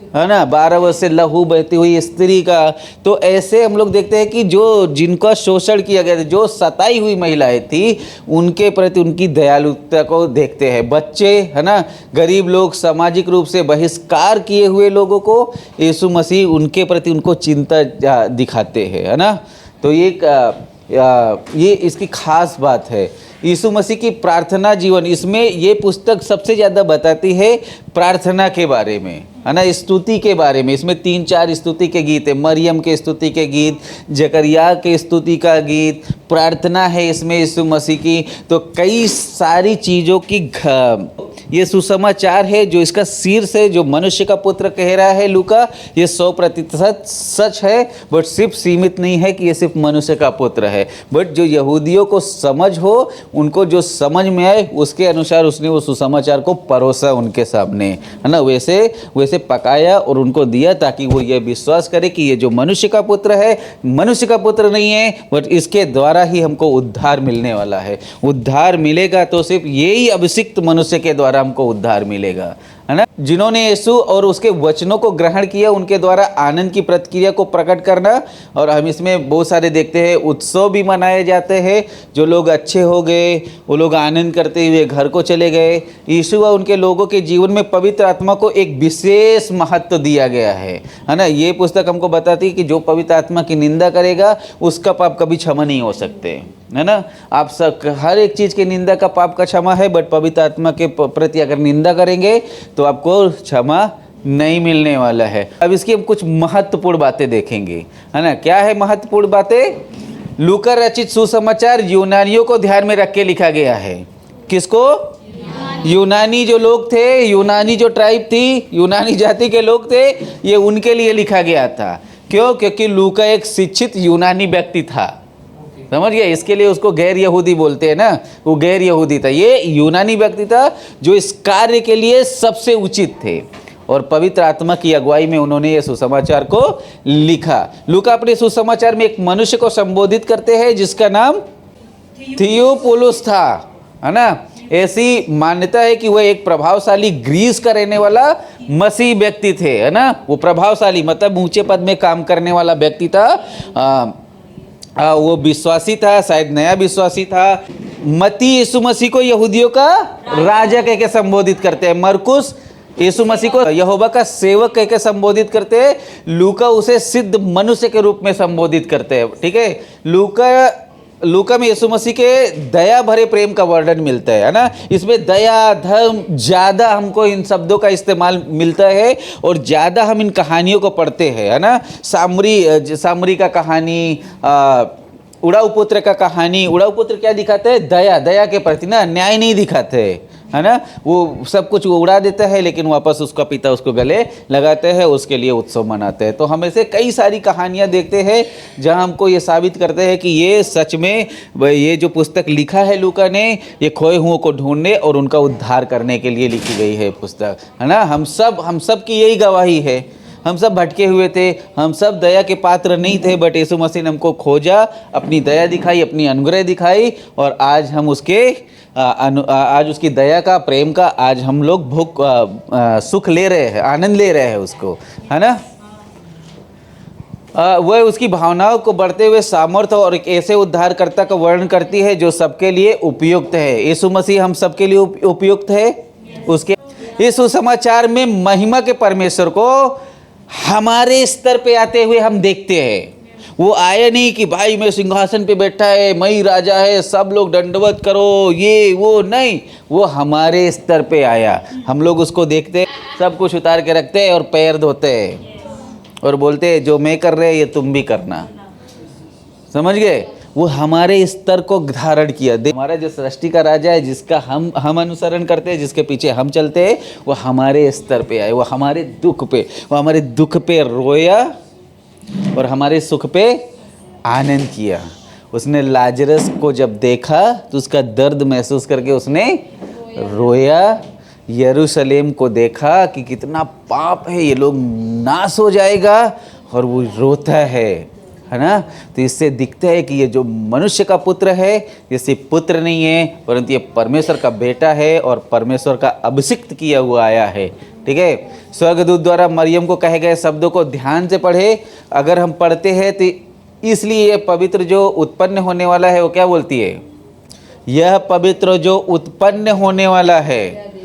है ना, 12 वर्ष से लहू बहती हुई स्त्री का। तो ऐसे हम लोग देखते हैं कि जिनका शोषण किया गया था, जो सताई हुई महिलाएं थी, उनके प्रति उनकी दयालुता को देखते हैं। बच्चे, है ना, गरीब लोग, सामाजिक रूप से बहिष्कार किए हुए लोगों को यीशु मसीह उनके प्रति उनको चिंता दिखाते हैं, है ना। तो ये इसकी खास बात है। यीशु मसीह की प्रार्थना जीवन, इसमें ये पुस्तक सबसे ज़्यादा बताती है प्रार्थना के बारे में, है ना, स्तुति के बारे में। इसमें 3-4 स्तुति के गीत है, मरियम के स्तुति के गीत, जकरिया के स्तुति का गीत, प्रार्थना है इसमें यीशु मसीह की। तो कई सारी चीज़ों की ये सुसमाचार है जो इसका शीर्ष है, जो मनुष्य का पुत्र कह रहा है लूका, ये 100% सच है। बट सिर्फ सीमित नहीं है कि ये सिर्फ मनुष्य का पुत्र है, बट जो यहूदियों को समझ हो, उनको जो समझ में आए, उसके अनुसार उसने वो सुसमाचार को परोसा उनके सामने, है ना, वैसे पकाया और उनको दिया, ताकि वो ये विश्वास करे कि ये जो मनुष्य का पुत्र है, मनुष्य का पुत्र नहीं है, बट इसके द्वारा ही हमको उद्धार मिलने वाला है। उद्धार मिलेगा तो सिर्फ यही अभिषिक्त मनुष्य के द्वारा हमको उद्धार मिलेगा, है ना। जिन्होंने यीशु और उसके वचनों को ग्रहण किया उनके द्वारा आनंद की प्रतिक्रिया को प्रकट करना। और हम इसमें बहुत सारे देखते हैं उत्सव भी मनाए जाते हैं। जो लोग अच्छे हो गए वो लोग आनंद करते हुए घर को चले गए। यीशु व उनके लोगों के जीवन में पवित्र आत्मा को एक विशेष महत्व दिया गया है ना। ये पुस्तक हमको बताती है कि जो पवित्र आत्मा की निंदा करेगा उसका पाप कभी क्षमा नहीं हो सकते, है ना। आप सब हर एक चीज़ की निंदा का पाप का क्षमा है, बट पवित्र आत्मा के प्रति अगर निंदा करेंगे तो आपको क्षमा नहीं मिलने वाला है। अब इसकी हम कुछ महत्वपूर्ण बातें देखेंगे, है ना। क्या है महत्वपूर्ण बातें? लूका रचित सुसमाचार यूनानियों को ध्यान में रख के लिखा गया है। किसको? यूनानी जो लोग थे, यूनानी जो ट्राइब थी, यूनानी जाति के लोग थे, ये उनके लिए लिखा गया था। क्यों? क्योंकि लूका एक शिक्षित यूनानी व्यक्ति था, समझ गए। इसके लिए उसको गैर यहूदी बोलते हैं ना, वो गैर यहूदी था। ये यूनानी व्यक्ति था जो इस कार्य के लिए सबसे उचित थे और पवित्र आत्मा की अगुवाई में उन्होंने ये सुसमाचार को लिखा। लूका अपने सुसमाचार में एक मनुष्य को संबोधित करते हैं जिसका नाम थियोपुलुस था, है ना। ऐसी मान्यता है कि वह एक प्रभावशाली ग्रीस का रहने वाला मसीह व्यक्ति थे, है ना। वो प्रभावशाली मतलब ऊंचे पद में काम करने वाला व्यक्ति था। वो विश्वासी था, शायद नया विश्वासी था। मत्ती यीशु मसीह को यहूदियों का राजा कह के संबोधित करते हैं। मरकुस यीशु मसीह को यहोवा का सेवक कह के संबोधित करते हैं। लूका उसे सिद्ध मनुष्य के रूप में संबोधित करते हैं, ठीक है। लूका में यीशु मसीह के दया भरे प्रेम का वर्णन मिलता है ना। इसमें दया, धर्म ज़्यादा हमको इन शब्दों का इस्तेमाल मिलता है और ज़्यादा हम इन कहानियों को पढ़ते हैं, है ना। सामरी का कहानी, उड़ाऊ पुत्र का कहानी। उड़ाऊ पुत्र क्या दिखाते हैं? दया के प्रति ना, न्याय नहीं दिखाते, है ना। वो सब कुछ उड़ा देता है लेकिन वापस उसका पिता उसको गले लगाते हैं, उसके लिए उत्सव मनाते हैं। तो हम ऐसे कई सारी कहानियाँ देखते हैं जहाँ हमको ये साबित करते हैं कि ये सच में ये जो पुस्तक लिखा है लूका ने, ये खोए हुओं को ढूंढने और उनका उद्धार करने के लिए लिखी गई है पुस्तक, है ना। हम सब की यही गवाही है। हम सब भटके हुए थे, हम सब दया के पात्र नहीं थे, बट यीशु मसीह ने हमको खोजा, अपनी दया दिखाई, अपनी अनुग्रह दिखाई और आज हम उसके आज उसकी दया का, प्रेम का आज हम लोग सुख ले रहे हैं, आनंद ले रहे हैं उसको, है ना। वह उसकी भावनाओं को बढ़ते हुए सामर्थ्य और एक ऐसे उद्धारकर्ता का वर्णन करती है जो सबके लिए उपयुक्त है। यीशु मसीह हम सबके लिए उपयुक्त है। उसके इस सुसमाचार में महिमा के परमेश्वर को हमारे स्तर पे आते हुए हम देखते हैं। वो आया नहीं कि भाई मैं सिंहासन पे बैठा है, मैं ही राजा है, सब लोग दंडवत करो, ये वो नहीं। वो हमारे स्तर पे आया। हम लोग उसको देखते, सब कुछ उतार के रखते हैं और पैर धोते हैं और बोलते हैं जो मैं कर रहे ये तुम भी करना, समझ गए। वो हमारे स्तर को धारण किया। हमारा जो सृष्टि का राजा है, जिसका हम अनुसरण करते हैं, जिसके पीछे हम चलते हैं, वो हमारे स्तर पे आए। वो हमारे दुख पे रोया और हमारे सुख पे आनंद किया। उसने लाजरस को जब देखा तो उसका दर्द महसूस करके उसने रोया। यरूशलेम को देखा कि कितना पाप है, ये लोग नाश हो जाएगा, और वो रोता है ना। तो इससे दिखता है कि ये जो मनुष्य का पुत्र है ये सिर्फ पुत्र नहीं है, परंतु ये परमेश्वर का बेटा है और परमेश्वर का अभिषिक्त किया हुआ आया है, ठीक है। स्वर्गदूत द्वारा मरियम को कहे गए शब्दों को ध्यान से पढ़े। अगर हम पढ़ते हैं तो इसलिए ये पवित्र जो उत्पन्न होने वाला है, वो क्या बोलती है? यह पवित्र जो उत्पन्न होने वाला है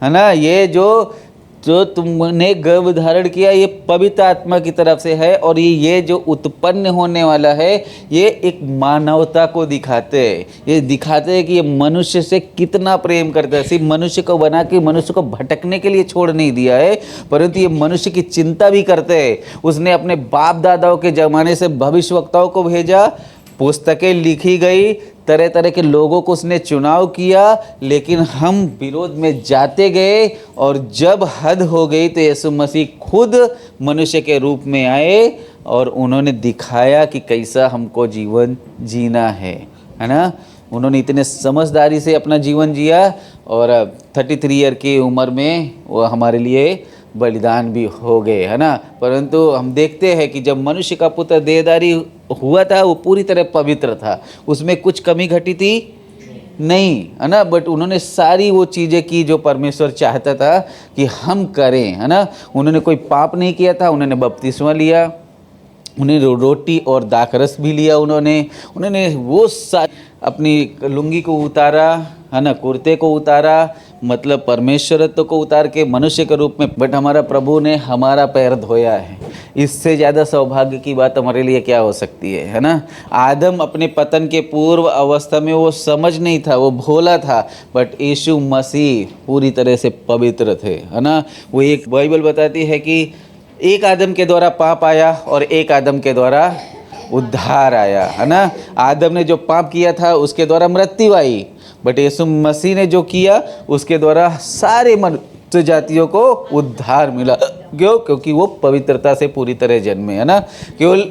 ना, ये जो तुमने गर्भ धारण किया, ये पवित्र आत्मा की तरफ से है। और ये जो उत्पन्न होने वाला है, ये एक मानवता को दिखाते हैं। ये दिखाते हैं कि ये मनुष्य से कितना प्रेम करता है। सिर्फ मनुष्य को बना के मनुष्य को भटकने के लिए छोड़ नहीं दिया है, परंतु ये मनुष्य की चिंता भी करते हैं। उसने अपने बाप दादाओं के ज़माने से भविष्यवक्ताओं को भेजा, पुस्तकें लिखी गई, तरह तरह के लोगों को उसने चुनाव किया, लेकिन हम विरोध में जाते गए। और जब हद हो गई तो यीशु मसीह खुद मनुष्य के रूप में आए और उन्होंने दिखाया कि कैसा हमको जीवन जीना है ना। उन्होंने इतने समझदारी से अपना जीवन जिया और 33 ईयर की उम्र में वो हमारे लिए बलिदान भी हो गए, है ना। परंतु हम देखते हैं कि जब मनुष्य का पुत्र देहधारी हुआ था, वो पूरी तरह पवित्र था, उसमें कुछ कमी घटी थी नहीं, है ना, बट उन्होंने सारी वो चीज़ें की जो परमेश्वर चाहता था कि हम करें, है ना। उन्होंने कोई पाप नहीं किया था, उन्होंने बपतिस्मा लिया, उन्हें रोटी और दाखरस भी लिया, उन्होंने वो अपनी लुंगी को उतारा, है ना, कुर्ते को उतारा, मतलब परमेश्वरत्व को उतार के मनुष्य के रूप में, बट हमारा प्रभु ने हमारा पैर धोया है। इससे ज़्यादा सौभाग्य की बात हमारे लिए क्या हो सकती है ना। आदम अपने पतन के पूर्व अवस्था में वो समझ नहीं था, वो भोला था, बट यीशु मसीह पूरी तरह से पवित्र थे, है ना। वो एक बाइबल बताती है कि एक आदम के द्वारा पाप आया और एक आदम के द्वारा उद्धार आया, है ना। आदम ने जो पाप किया था उसके द्वारा मृत्यु आई, बट यीशु मसीह ने जो किया उसके द्वारा सारे मनुष्य जातियों को उद्धार मिला। क्यों? क्योंकि वो पवित्रता से पूरी तरह जन्मे, है ना। केवल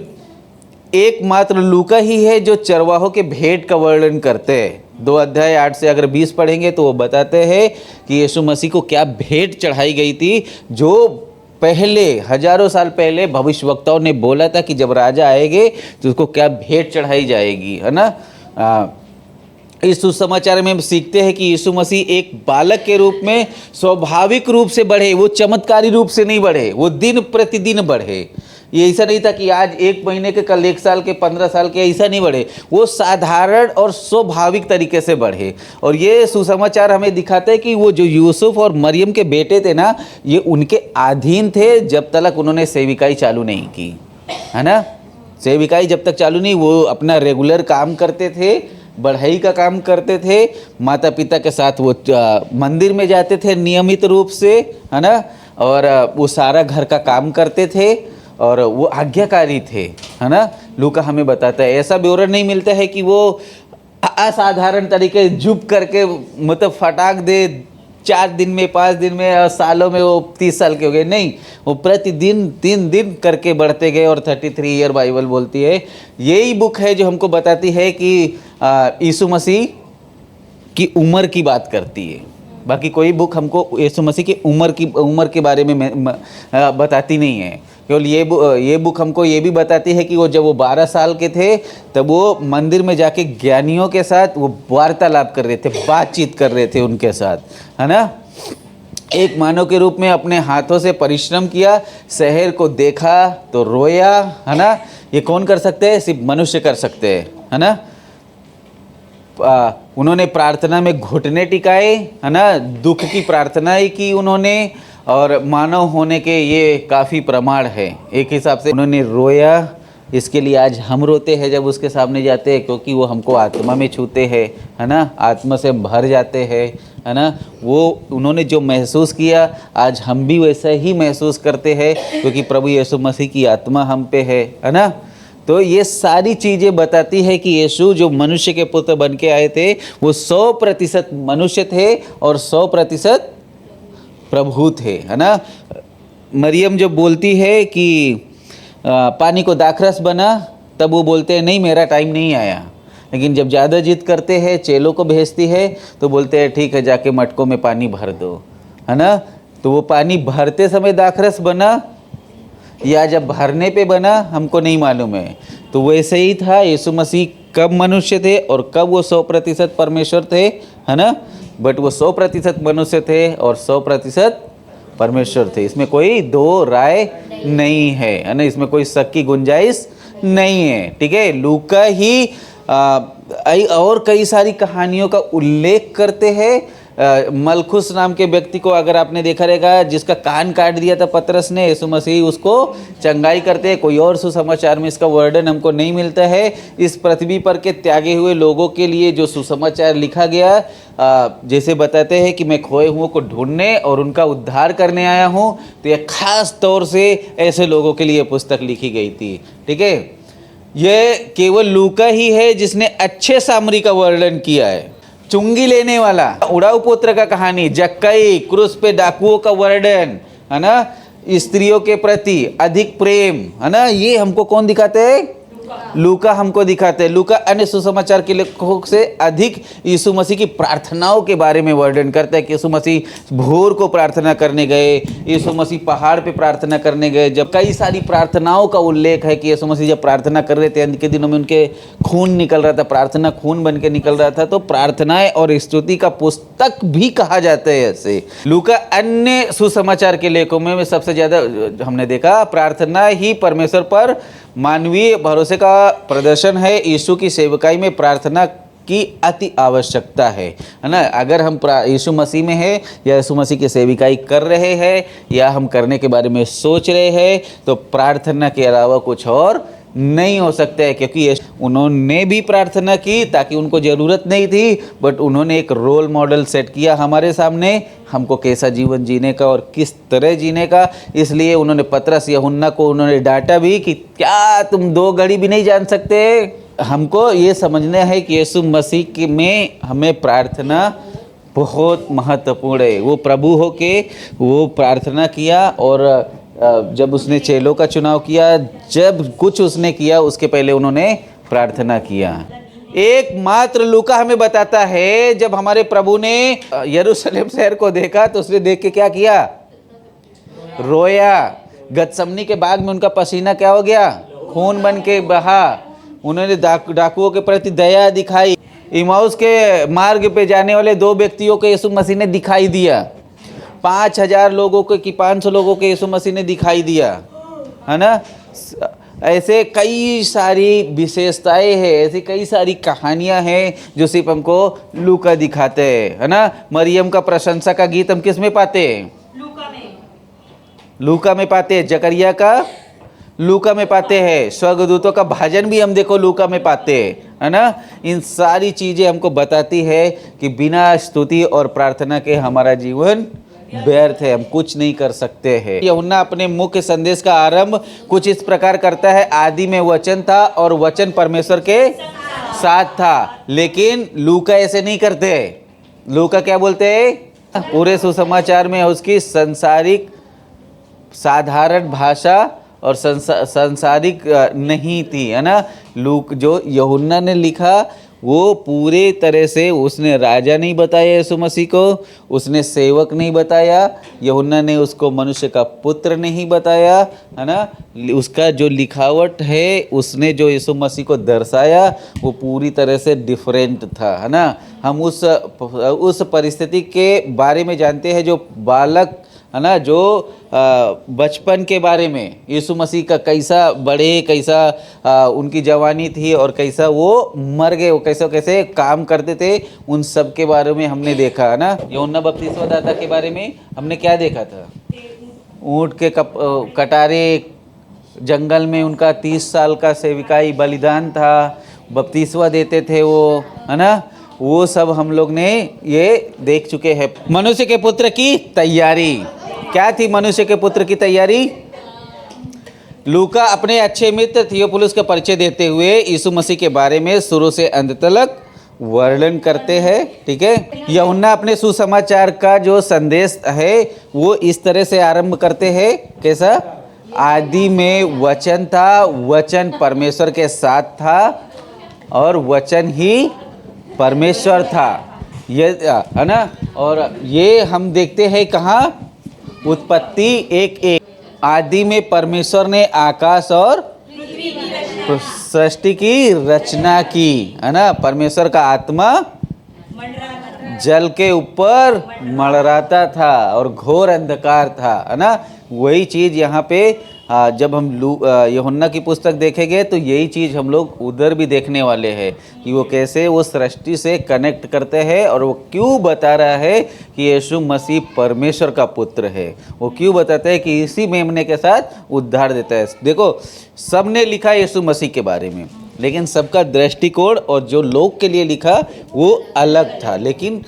एकमात्र लूका ही है जो चरवाहों के भेंट का वर्णन करते हैं। 2 अध्याय 8 से अगर 20 पढ़ेंगे तो वो बताते हैं कि यीशु मसीह को क्या भेंट चढ़ाई गई थी, जो पहले हजारों साल पहले भविष्यवक्ताओं ने बोला था कि जब राजा आएंगे तो उसको क्या भेंट चढ़ाई जाएगी, है ना। इस सुसमाचार में हम सीखते हैं कि यीशु मसीह एक बालक के रूप में स्वाभाविक रूप से बढ़े, वो चमत्कारी रूप से नहीं बढ़े, वो दिन प्रतिदिन बढ़े। ये ऐसा नहीं था कि आज 1 महीने के, कल 1 साल के, 15 साल के, ऐसा नहीं बढ़े, वो साधारण और स्वाभाविक तरीके से बढ़े। और ये सुसमाचार हमें दिखाता है कि वो जो यूसुफ और मरियम के बेटे थे ना, ये उनके अधीन थे जब तक उन्होंने सेविकाई चालू नहीं की, है ना। सेविकाई जब तक चालू नहीं, वो अपना रेगुलर काम करते थे, बढ़ाई का काम करते थे, माता पिता के साथ वो मंदिर में जाते थे नियमित रूप से, है ना, और वो सारा घर का काम करते थे और वो आज्ञाकारी थे, है ना। लूका हमें बताता है, ऐसा ब्यौरा नहीं मिलता है कि वो असाधारण तरीके झुक करके मतलब फटाक दे 4 दिन में, 5 दिन में और सालों में वो 30 साल के हो गए, नहीं, वो प्रतिदिन 3 दिन करके बढ़ते गए। और 33 ईयर बाइबल बोलती है। यही बुक है जो हमको बताती है कि यीशु मसीह की उम्र की बात करती है। बाकी कोई बुक हमको यीशु मसीह की उम्र के बारे में बताती नहीं है। केवल ये बुक हमको ये भी बताती है कि जब वो 12 साल के थे तब वो मंदिर में जाके ज्ञानियों के साथ वो वार्तालाप कर रहे थे, बातचीत कर रहे थे उनके साथ, है ना। एक मानव के रूप में अपने हाथों से परिश्रम किया, शहर को देखा तो रोया, है ना। ये कौन कर सकते हैं? सिर्फ मनुष्य कर सकते हैं, है ना। उन्होंने प्रार्थना में घुटने टिकाए, है ना, दुख की प्रार्थनाएं की उन्होंने, और मानव होने के ये काफ़ी प्रमाण है। एक हिसाब से उन्होंने रोया, इसके लिए आज हम रोते हैं जब उसके सामने जाते हैं, क्योंकि वो हमको आत्मा में छूते हैं, है ना, आत्मा से भर जाते हैं, है ना। वो उन्होंने जो महसूस किया आज हम भी वैसा ही महसूस करते हैं, क्योंकि प्रभु यीशु मसीह की आत्मा हम पे है ना। तो ये सारी चीज़ें बताती है कि यीशु जो मनुष्य के पुत्र बन के आए थे वो 100% मनुष्य थे और 100% प्रभु थे, है ना। मरियम जब बोलती है कि पानी को दाखरस बना, तब वो बोलते हैं नहीं मेरा टाइम नहीं आया। लेकिन जब ज़्यादा जिद करते हैं, चेलों को भेजती है, तो बोलते हैं ठीक है जाके मटकों में पानी भर दो, है ना। तो वो पानी भरते समय दाखरस बना या जब भरने पे बना हमको नहीं मालूम है। तो वैसे ही था, यीशु मसीह कब मनुष्य थे और कब वो 100% परमेश्वर थे, है ना। बट वो 100% मनुष्य थे और 100% परमेश्वर थे, इसमें कोई दो राय नहीं है ना, इसमें कोई शक की गुंजाइश नहीं है, ठीक है। लूका ही और कई सारी कहानियों का उल्लेख करते हैं। मलखुस नाम के व्यक्ति को अगर आपने देखा रहेगा, जिसका कान काट दिया था पतरस ने, यीशु मसीह उसको चंगाई करते हैं। कोई और सुसमाचार में इसका वर्णन हमको नहीं मिलता है। इस पृथ्वी पर के त्यागे हुए लोगों के लिए जो सुसमाचार लिखा गया, जैसे बताते हैं कि मैं खोए हुओं को ढूंढने और उनका उद्धार करने आया हूँ, तो यह खास तौर से ऐसे लोगों के लिए पुस्तक लिखी गई थी, ठीक है। यह केवल लूका ही है जिसने अच्छे सामरी का वर्णन किया है। चुंगी लेने वाला, उड़ाऊ पुत्र का कहानी, जक्कई, क्रूस पे डाकुओं का वर्णन, है ना, स्त्रियों के प्रति अधिक प्रेम, है ना, ये हमको कौन दिखाते हैं? लूका हमको दिखाते हैं। लूका अन्य सुसमाचार के लेखकों से अधिक यीशु मसीह की प्रार्थनाओं के बारे में वर्णन करता है कि यीशु मसीह भोर को प्रार्थना करने गए, यीशु मसीह पहाड़ पे प्रार्थना करने गए। जब कई सारी प्रार्थनाओं का उल्लेख है कि यीशु मसीह जब प्रार्थना कर रहे थे, अंत के दिनों में उनके खून निकल रहा था, प्रार्थना खून बन के निकल रहा था, तो प्रार्थनाएं और स्तुति का पुस्तक भी कहा जाता है ऐसे। लूका अन्य सुसमाचार के लेखों में सबसे ज़्यादा हमने देखा प्रार्थना ही परमेश्वर पर मानवीय भरोसे का प्रदर्शन है। यीशु की सेवकाई में प्रार्थना की अति आवश्यकता है ना। अगर हम यीशु मसीह में है या यीशु मसीह की सेविकाई कर रहे हैं या हम करने के बारे में सोच रहे हैं, तो प्रार्थना के अलावा कुछ और नहीं हो सकता है। क्योंकि उन्होंने भी प्रार्थना की ताकि उनको ज़रूरत नहीं थी, बट उन्होंने एक रोल मॉडल सेट किया हमारे सामने, हमको कैसा जीवन जीने का और किस तरह जीने का। इसलिए उन्होंने पतरस यूहन्ना को उन्होंने डांटा भी कि क्या तुम 2 घड़ी भी नहीं जान सकते। हमको ये समझना है कि यीशु मसीह में हमें प्रार्थना बहुत महत्वपूर्ण है। वो प्रभु हो के वो प्रार्थना किया, और जब उसने चेलों का चुनाव किया, जब कुछ उसने किया उसके पहले उन्होंने प्रार्थना किया। एकमात्र लूका हमें बताता है जब हमारे प्रभु ने यरूशलेम शहर को देखा तो उसने देख के क्या किया? रोया। गतसमनी के बाग में उनका पसीना क्या हो गया? खून बन के बहा। उन्होंने डाकुओं के प्रति दया दिखाई। इमाउस के मार्ग पे जाने वाले 2 व्यक्तियों को यीशु मसीह ने दिखाई दिया। 5,000 लोगों को कि 500 लोगों को यीशु मसीह ने दिखाई दिया, है ना। ऐसे कई सारी विशेषताएं हैं, ऐसी कई सारी कहानियां हैं जो सिर्फ हमको लूका दिखाते हैं, है ना। मरियम का प्रशंसा का गीत हम किस में पाते हैं? लूका में पाते हैं। जकरिया का लूका में पाते हैं। स्वर्गदूतों का भाजन भी हम देखो लूका में पाते हैं, है ना। इन सारी चीज़ें हमको बताती है कि बिना स्तुति और प्रार्थना के हमारा जीवन व्यर्थ है, हम कुछ नहीं कर सकते हैं। यूहन्ना अपने मुख्य संदेश का आरंभ कुछ इस प्रकार करता है, आदि में वचन था और वचन परमेश्वर के साथ था। लेकिन लूका ऐसे नहीं करते। लूका क्या बोलते हैं? पूरे सुसमाचार में उसकी संसारिक साधारण भाषा और संसारिक नहीं थी, है ना। जो यूहन्ना ने लिखा वो पूरे तरह से उसने राजा नहीं बताया यीशु मसीह को, उसने सेवक नहीं बताया, यूहन्ना ने उसको मनुष्य का पुत्र नहीं बताया, है ना। उसका जो लिखावट है, उसने जो यीशु मसीह को दर्शाया वो पूरी तरह से डिफरेंट था, है ना। हम उस परिस्थिति के बारे में जानते हैं जो बालक, है ना, जो बचपन के बारे में यीशु मसीह का कैसा बढ़े, कैसा उनकी जवानी थी और कैसा वो मर गए, वो कैसे कैसे काम करते थे, उन सब के बारे में हमने देखा, है ना। यूहन्ना बपतिस्मादाता के बारे में हमने क्या देखा था? ऊँट के कटारे, जंगल में उनका 30 साल का सेविकाई बलिदान था, बपतिस्मा देते थे वो, है ना। वो सब हम लोग ने ये देख चुके हैं। मनुष्य के पुत्र की तैयारी क्या थी? मनुष्य के पुत्र की तैयारी लूका अपने अच्छे मित्र थियोफिलुस का परिचय देते हुए यीशु मसीह के बारे में शुरू से अंत तक वर्णन करते हैं, ठीक है। यूहन्ना अपने सुसमाचार का जो संदेश है वो इस तरह से आरंभ करते हैं, कैसा? आदि में वचन था, वचन परमेश्वर के साथ था और वचन ही परमेश्वर था, ये, है ना। और ये हम देखते हैं कहाँ? उत्पत्ति 1:1। आदि में परमेश्वर ने आकाश और सृष्टि की रचना की, है ना। परमेश्वर का आत्मा जल के ऊपर मंडराता था और घोर अंधकार था, है ना। वही चीज़ यहाँ पे जब हम यूहन्ना की पुस्तक देखेंगे तो यही चीज़ हम लोग उधर भी देखने वाले हैं कि वो कैसे वो सृष्टि से कनेक्ट करते हैं और वो क्यों बता रहा है कि यीशु मसीह परमेश्वर का पुत्र है। वो क्यों बताता है कि इसी मेमने के साथ उद्धार देता है। देखो, सब ने लिखा यीशु मसीह के बारे में, लेकिन सबका दृष्टिकोण और जो लोग के लिए लिखा वो अलग था, लेकिन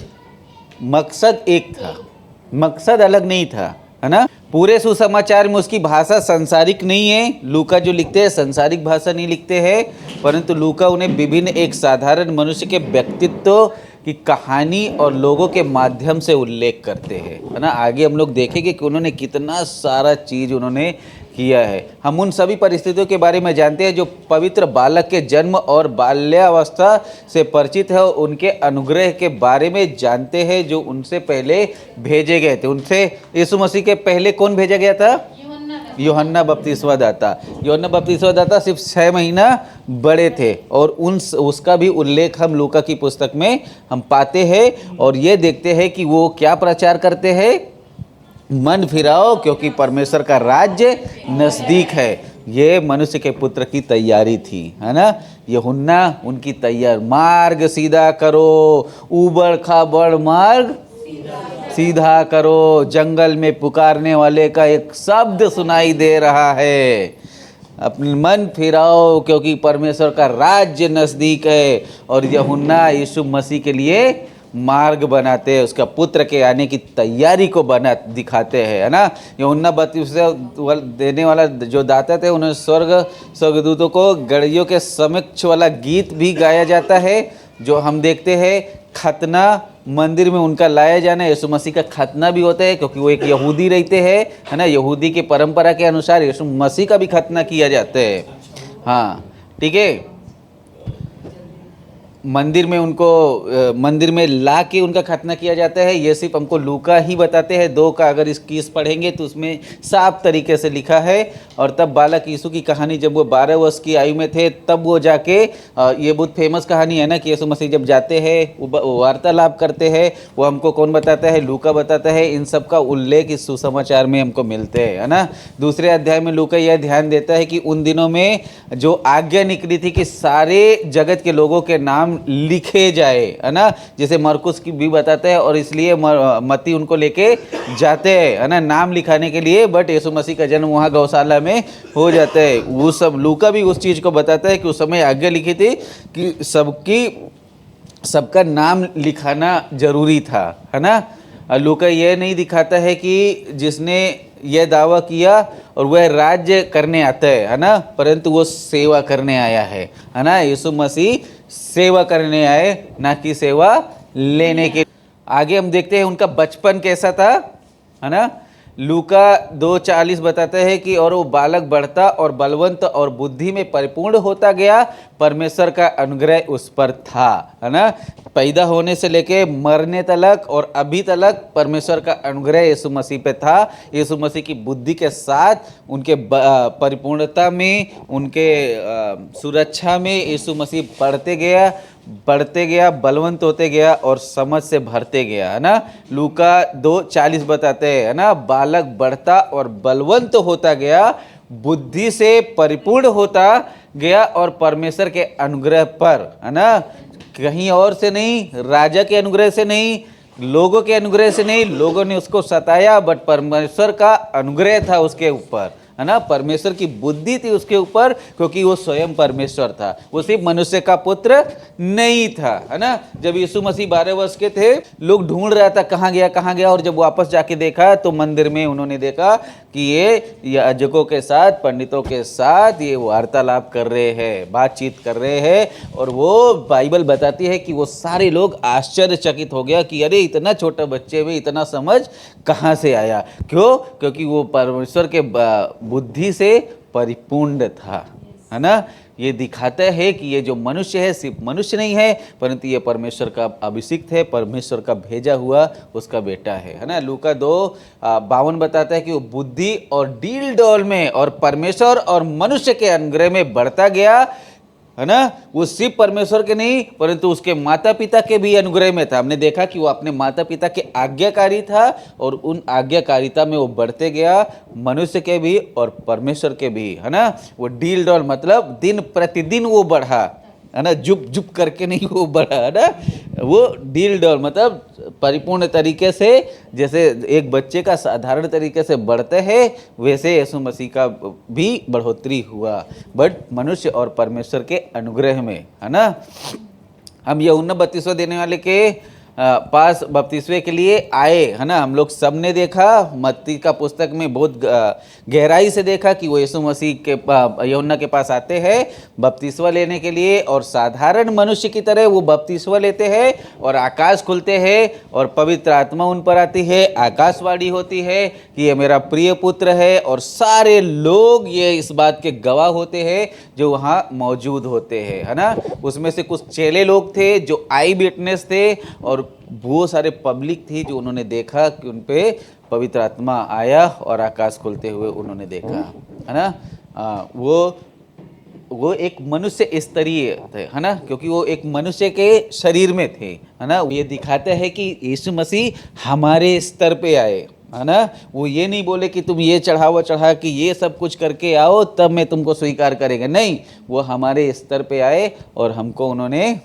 मकसद एक था, मकसद अलग नहीं था, है ना। पूरे सुसमाचार में उसकी भाषा संसारिक नहीं है। लूका जो लिखते हैं संसारिक भाषा नहीं लिखते हैं, परंतु लूका उन्हें विभिन्न एक साधारण मनुष्य के व्यक्तित्व की कहानी और लोगों के माध्यम से उल्लेख करते हैं, है ना। आगे हम लोग देखेंगे कि उन्होंने कितना सारा चीज़ उन्होंने किया है। हम उन सभी परिस्थितियों के बारे में जानते हैं जो पवित्र बालक के जन्म और बाल्यावस्था से परिचित है, उनके अनुग्रह के बारे में जानते हैं जो उनसे पहले भेजे गए थे। उनसे यीशु मसीह के पहले कौन भेजा गया था? यूहन्ना बपतिस्मा दाता। यूहन्ना बपतिस्मा दाता सिर्फ 6 महीना बड़े थे और उसका भी उल्लेख हम लूका की पुस्तक में हम पाते हैं और ये देखते हैं कि वो क्या प्रचार करते हैं, मन फिराओ क्योंकि परमेश्वर का राज्य नज़दीक है। ये मनुष्य के पुत्र की तैयारी थी, है ना। यूहन्ना उनकी तैयार, मार्ग सीधा करो, ऊबड़ खाबड़ मार्ग सीधा करो, जंगल में पुकारने वाले का एक शब्द सुनाई दे रहा है, अपने मन फिराओ क्योंकि परमेश्वर का राज्य नज़दीक है। और यूहन्ना यीशु मसीह के लिए मार्ग बनाते हैं, उसका पुत्र के आने की तैयारी को बना दिखाते हैं, है ना। यूहन्ना बपतिस्मा देने वाला जो दाता थे, उन्हें स्वर्गदूतों को गड़ियों के समक्ष वाला गीत भी गाया जाता है, जो हम देखते हैं खतना मंदिर में उनका लाया जाना। यीशु मसीह का खतना भी होता है क्योंकि वो एक यहूदी रहते हैं, है ना। यहूदी की परंपरा के अनुसार यीशु मसीह का भी खतना किया जाता है। हाँ, ठीक है। मंदिर में उनको मंदिर में ला के उनका खतना किया जाता है। ये सिर्फ हमको लूका ही बताते हैं। 2 का अगर इस पढ़ेंगे तो उसमें साफ तरीके से लिखा है। और तब बालक यीशु की कहानी, जब वो 12 वर्ष की आयु में थे, तब वो जाके, ये बहुत फेमस कहानी है ना कि यीशु मसीह जब जाते हैं, वार्तालाप करते हैं, वो हमको कौन बताता है? लूका बताता है। इन सब का उल्लेख इस सुसमाचार में हमको मिलते हैं, है ना। दूसरे अध्याय में लूका यह ध्यान देता है कि उन दिनों में जो आज्ञा निकली थी कि सारे जगत के लोगों के नाम लिखे जाए, है ना, जैसे मरकुस की भी बताता है। और इसलिए मत्ती उनको लेके जाते हैं, है ना, नाम लिखाने के लिए। बट यीशु मसीह का जन्म वहाँ गौशाला में हो जाता है। वो सब लूका भी उस चीज़ को बताता है कि उस समय आज्ञा लिखी थी कि सबका नाम लिखाना जरूरी था, है ना। लूका यह नहीं दिखाता है कि जिसने यह दावा किया और वह राज्य करने आता है ना, परंतु वो सेवा करने आया है ना। यीशु मसीह सेवा करने आए, ना कि सेवा लेने के। आगे हम देखते हैं उनका बचपन कैसा था, है ना। लूका 2:40 बताते हैं कि और वो बालक बढ़ता और बलवंत और बुद्धि में परिपूर्ण होता गया, परमेश्वर का अनुग्रह उस पर था, है ना। पैदा होने से लेके मरने तलक और अभी तलक परमेश्वर का अनुग्रह यीशु मसीह पे था। यीशु मसीह की बुद्धि के साथ, उनके परिपूर्णता में, उनके सुरक्षा में यीशु मसीह बढ़ते गया, बलवंत होते गया और समझ से भरते गया, है ना। लूका 2:40 बताते हैं, है ना, बालक बढ़ता और बलवंत होता गया, बुद्धि से परिपूर्ण होता गया और परमेश्वर के अनुग्रह पर, है ना, कहीं और से नहीं, राजा के अनुग्रह से नहीं, लोगों के अनुग्रह से नहीं, लोगों ने उसको सताया, बट परमेश्वर का अनुग्रह था उसके ऊपर, है ना। परमेश्वर की बुद्धि थी उसके ऊपर, क्योंकि वो स्वयं परमेश्वर था, वो सिर्फ मनुष्य का पुत्र नहीं था, है ना। जब यीशु मसीह 12 वर्ष के थे, लोग ढूंढ रहा था कहाँ गया, और जब वापस जाके देखा तो मंदिर में उन्होंने देखा कि ये याजकों के साथ, पंडितों के साथ ये वार्तालाप कर रहे हैं, बातचीत कर रहे हैं। और वो बाइबल बताती है कि वो सारे लोग आश्चर्यचकित हो गया कि अरे इतना छोटा बच्चे में इतना समझ कहाँ से आया। क्यों? क्योंकि वो परमेश्वर के बुद्धि से परिपूर्ण था, है ना। ये दिखाता है कि ये जो मनुष्य है सिर्फ मनुष्य नहीं है, परंतु ये परमेश्वर का अभिषिक्त है, परमेश्वर का भेजा हुआ उसका बेटा है ना। लूका 2:52 बताता है कि वो बुद्धि और डील डोल में और परमेश्वर और मनुष्य के अनुग्रह में बढ़ता गया, है ना। वो सिर्फ परमेश्वर के नहीं, परंतु उसके माता पिता के भी अनुग्रह में था। हमने देखा कि वो अपने माता पिता के आज्ञाकारी था और उन आज्ञाकारिता में वो बढ़ते गया, मनुष्य के भी और परमेश्वर के भी, है ना। वो डील डॉल मतलब दिन प्रतिदिन वो बढ़ा, है ना, जुप करके नहीं वो बढ़ा, है ना। वो डील डॉल मतलब परिपूर्ण तरीके से, जैसे एक बच्चे का साधारण तरीके से बढ़ते हैं, वैसे यीशु मसीह का भी बढ़ोतरी हुआ, बट मनुष्य और परमेश्वर के अनुग्रह में, है ना। हम यूहन्ना बपतिस्मा देने वाले के पास बपतिस्मे के लिए आए, है ना। हम लोग सब ने देखा, मत्ती का पुस्तक में बहुत गहराई से देखा कि वो यीशु मसीह के यूहन्ना के पास आते हैं बपतिस्मा लेने के लिए, और साधारण मनुष्य की तरह वो बपतिस्मा लेते हैं और आकाश खुलते हैं और पवित्र आत्मा उन पर आती है, आकाशवाणी होती है कि ये मेरा प्रिय पुत्र है, और सारे लोग ये इस बात के गवाह होते हैं जो वहाँ मौजूद होते हैं, है ना। उसमें से कुछ चेले लोग थे जो आई विटनेस थे, और बहुत सारे पब्लिक थी जो उन्होंने देखा कि उन पे पवित्र आत्मा आया और आकाश खुलते हुए उन्होंने देखा, है ना। वो एक मनुष्य स्तरीय थे, है ना, क्योंकि वो एक मनुष्य के शरीर में थे, है ना। ये दिखाते हैं कि यीशु मसीह हमारे स्तर पे आए, है ना। वो ये नहीं बोले कि तुम ये चढ़ा कि ये सब कुछ करके आओ तब मैं तुमको स्वीकार करेंगे, नहीं, वो हमारे स्तर पे आए और हमको उन्होंने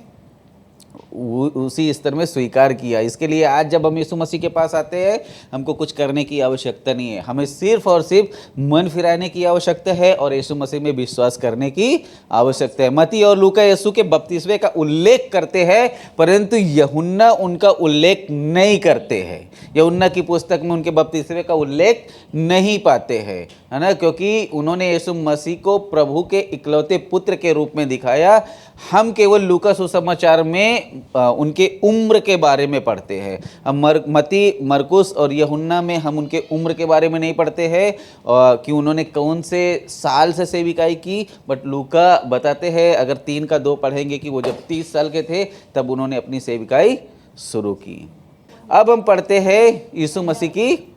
उसी स्तर में स्वीकार किया। इसके लिए आज जब हम यीशु मसीह के पास आते हैं, हमको कुछ करने की आवश्यकता नहीं है, हमें सिर्फ और सिर्फ मन फिराने की आवश्यकता है और यीशु मसीह में विश्वास करने की आवश्यकता है। मत्ती और लूका यीशु के बपतिस्मे का उल्लेख करते हैं, परंतु यूहन्ना उनका उल्लेख नहीं करते हैं। यूहन्ना की पुस्तक में उनके बपतिस्मे का उल्लेख नहीं पाते हैं, है ना, क्योंकि उन्होंने यीशु मसीह को प्रभु के इकलौते पुत्र के रूप में दिखाया। हम केवल लूका सुसमाचार में उनके उम्र के बारे में पढ़ते हैं। हम मत्ती, मरकुस और यूहन्ना में हम उनके उम्र के बारे में नहीं पढ़ते हैं कि उन्होंने कौन से साल से सेविकाई की, बट लूका बताते हैं, अगर 3 का 2 पढ़ेंगे, कि वो जब 30 साल के थे तब उन्होंने अपनी सेविकाई शुरू की। अब हम पढ़ते हैं यीशु मसीह की